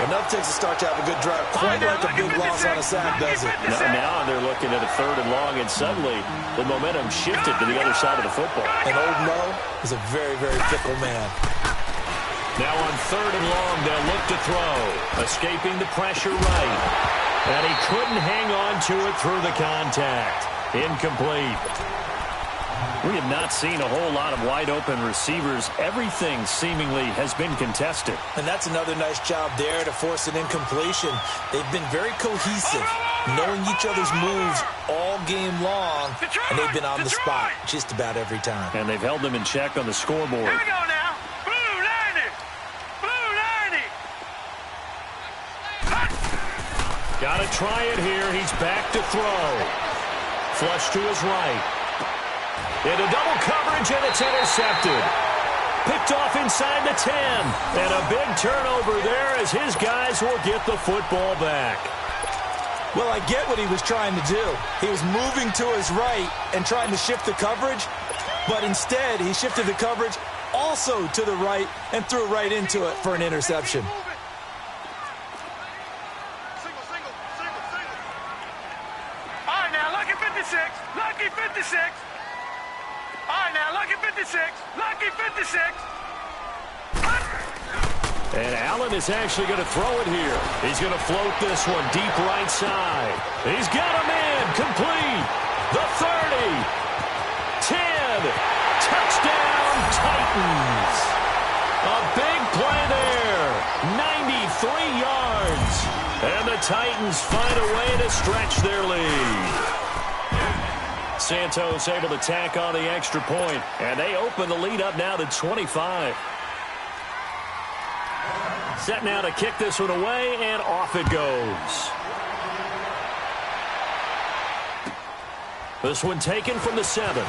Enough takes a start to have a good drive. Quite like a big loss on a sack, does it? Now they're looking at a third and long, and suddenly the momentum shifted to the other side of the football. And old Mo is a very, very fickle man. Now on third and long, they'll look to throw. Escaping the pressure right. And he couldn't hang on to it through the contact. Incomplete. We have not seen a whole lot of wide-open receivers. Everything seemingly has been contested. And that's another nice job there to force an incompletion. They've been very cohesive, knowing each other's moves all game long, and they've been on the spot just about every time. And they've held them in check on the scoreboard. Here we go now. Blue 90. Blue 90. Got to try it here. He's back to throw. Flush to his right. Into double coverage, and it's intercepted. Picked off inside the 10. And a big turnover there as his guys will get the football back. Well, I get what he was trying to do. He was moving to his right and trying to shift the coverage, but instead he shifted the coverage also to the right and threw right into it for an interception. All right, now, lucky 56. Lucky 56. All right, now, lucky 56. Lucky 56. And Allen is actually going to throw it here. He's going to float this one deep right side. He's got a man complete. The 30. 10. Touchdown, Titans. A big play there. 93 yards. And the Titans find a way to stretch their lead. Santos able to tack on the extra point, and they open the lead up now to 25. Set now to kick this one away, and off it goes. This one taken from the 7.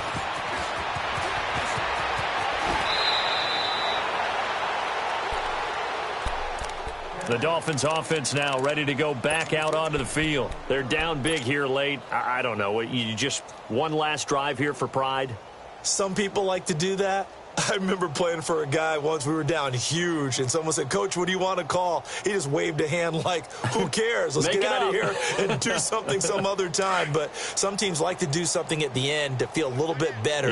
The Dolphins offense now ready to go back out onto the field. They're down big here late. I don't know. You just one last drive here for pride? Some people like to do that. I remember playing for a guy once. We were down huge, and someone said, "Coach, what do you want to call?" He just waved a hand like, who cares? Let's get out of here and do something some other time. But some teams like to do something at the end to feel a little bit better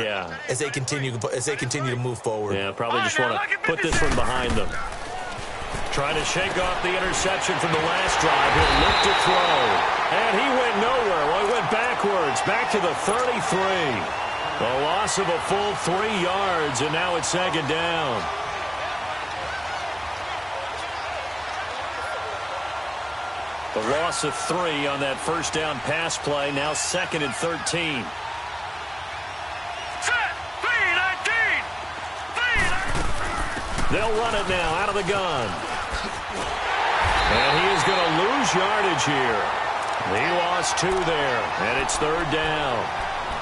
as they continue to move forward. Yeah, probably just want to put this one behind them. Trying to shake off the interception from the last drive. He'll look to throw. And he went nowhere. Well, he went backwards, back to the 33. A loss of a full 3 yards, and now it's second down. The loss of 3 on that first down pass play, now second and 13. They'll run it now out of the gun. And he is going to lose yardage here. He lost 2 there, and it's third down.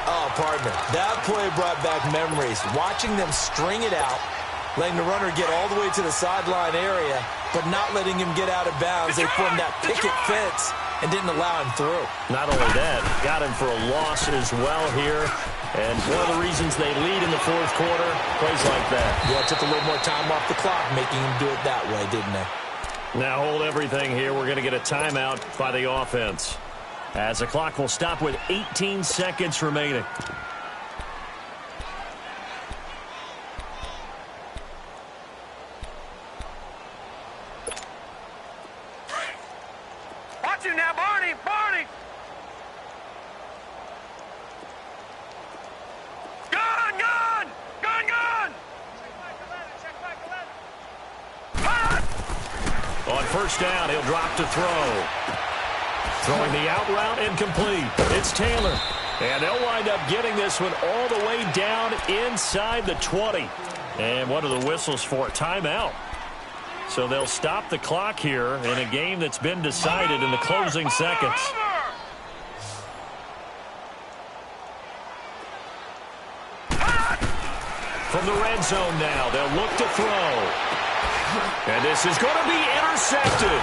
Oh, partner, that play brought back memories. Watching them string it out, letting the runner get all the way to the sideline area, but not letting him get out of bounds. They formed that picket fence and didn't allow him through. Not only that, got him for a loss as well here. And one of the reasons they lead in the fourth quarter, plays like that. Yeah, it took a little more time off the clock, making him do it that way, didn't they? Now hold everything here. We're going to get a timeout by the offense, as the clock will stop with 18 seconds remaining. Watch him now, Barney! Barney! Gun! Gun! Gun! Gun! On first down, he'll drop to throw. Throwing the out route incomplete. It's Taylor. And they'll wind up getting this one all the way down inside the 20. And what are the whistles for? Timeout. So they'll stop the clock here in a game that's been decided in the closing seconds. From the red zone now, they'll look to throw. And this is going to be intercepted.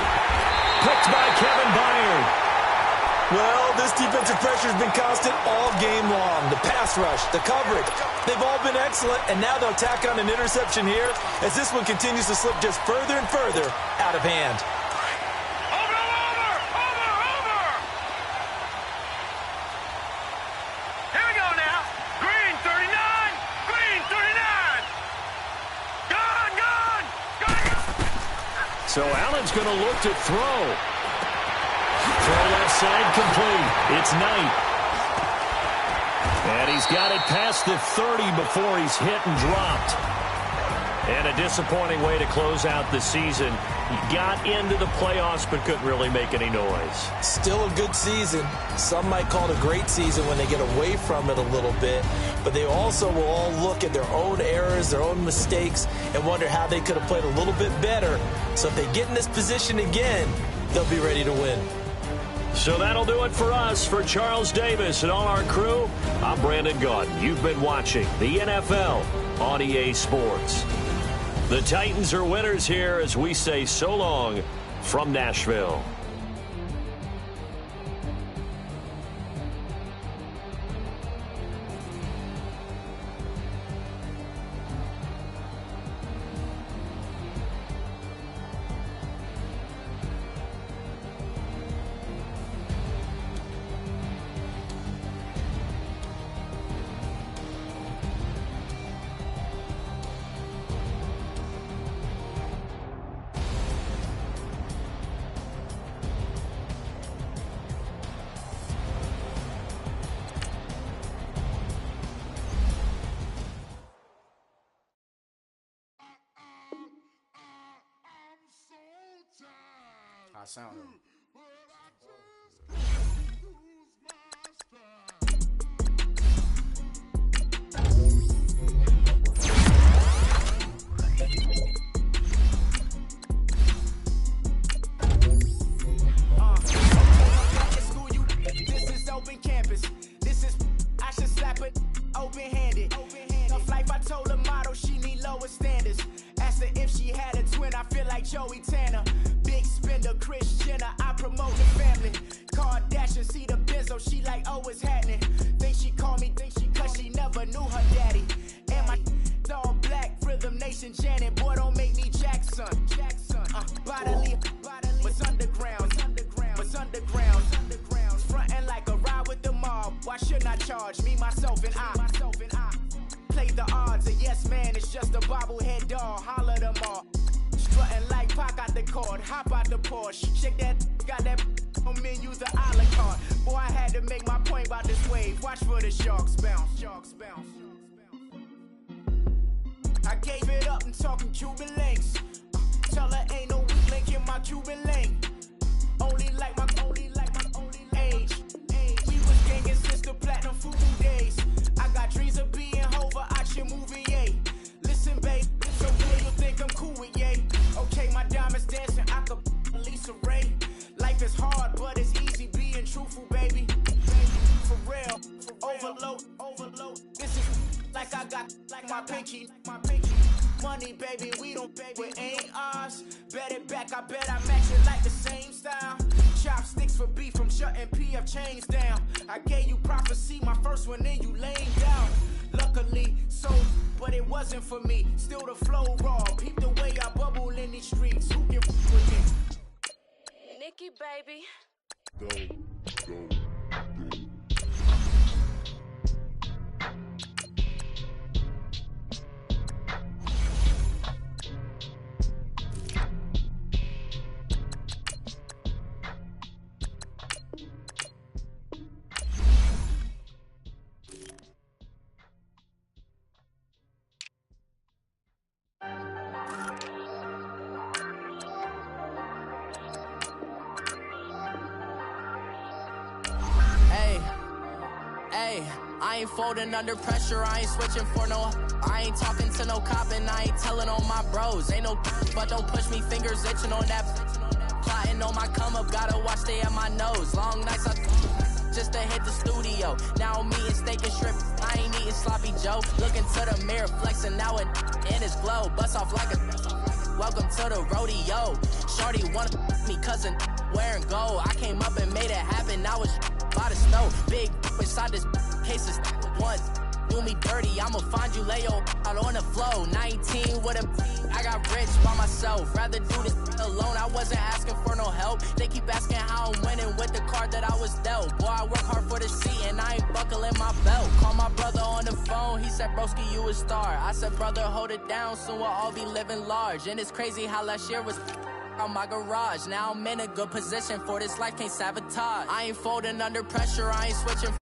Picked by Kevin Byard. Well, this defensive pressure has been constant all game long. The pass rush, the coverage, they've all been excellent, and now they'll tack on an interception here as this one continues to slip just further and further out of hand. Over! Here we go now. Green 39! Green 39! Gone! So Allen's going to look to throw. Throw left side complete. It's Knight. And he's got it past the 30 before he's hit and dropped. And a disappointing way to close out the season. He got into the playoffs but couldn't really make any noise. Still a good season. Some might call it a great season when they get away from it a little bit. But they also will all look at their own errors, their own mistakes, and wonder how they could have played a little bit better. So if they get in this position again, they'll be ready to win. So that'll do it for us. For Charles Davis and all our crew, I'm Brandon Gaudin. You've been watching the NFL on EA Sports. The Titans are winners here as we say so long from Nashville. I sound it. This is open campus. This is I should slap it open-handed. Tough life, I told her model she need lower standards. Asked her if she had a twin, I feel like Joey Tanner. Big spender, Kris Jenner, I promote the family. Kardashian, see the Benzo, she like, oh, it's happening. Think she call me, cause she never knew her daddy. And my all black, Rhythm Nation, Janet, boy, don't make me Jackson. Bodily, was underground. Frontin' like a ride with the mob. Why shouldn't I charge me, myself, and I? Play the odds, a yes man, it's just a bobblehead doll. Holler them all. Strutting like Pac out the court, hop out the Porsche. Shake that, got that on menus, the a la carte. Boy, I had to make my point about this wave. Watch for the sharks bounce. I gave it up and talking Cuban links. Tell her ain't no weak link in my Cuban link. Only like my age. We was gangin' since the platinum FUBU days. I got dreams of being Hova, I should movie, yay. Listen, babe, so good you think I'm cool with yay. Okay, my diamonds dancing, I could Lisa Ray. Life is hard, but it's easy being truthful, baby. For real, overload. This is like I got like my pinky. Money, baby, we don't pay, it ain't ours. Bet it back, I bet I match it like the same style. Chopsticks for beef from shutting PF chains down. I gave you prophecy, my first one, then you laying down. Luckily, so, but it wasn't for me. Still the flow raw, peep the way I bubble in these streets. Who can f with me? Nikki, baby. Go. Hey, I ain't folding under pressure, I ain't switching for no. I ain't talking to no cop and I ain't telling on my bros. Ain't no but don't push me, fingers itching on that. Plotting on my come up, gotta watch stay at my nose. Long nights I just to hit the studio. Now I'm eating steak and shrimp, I ain't eating sloppy Joe. Looking to the mirror, flexing now and in his glow. Bust off like a welcome to the rodeo. Shorty wanna me cousin wearing gold. I came up and made it happen, now it's by the snow. Big inside this cases once. Do me dirty, I'ma find you, lay your out on the floor. 19 with a, I got rich by myself. Rather do this alone, I wasn't asking for no help. They keep asking how I'm winning with the card that I was dealt. Boy, I work hard for the seat and I ain't buckling my belt. Call my brother on the phone, he said, broski, you a star. I said, brother, hold it down, soon we'll all be living large. And it's crazy how last year was on my garage. Now I'm in a good position for this life, can't sabotage. I ain't folding under pressure, I ain't switching.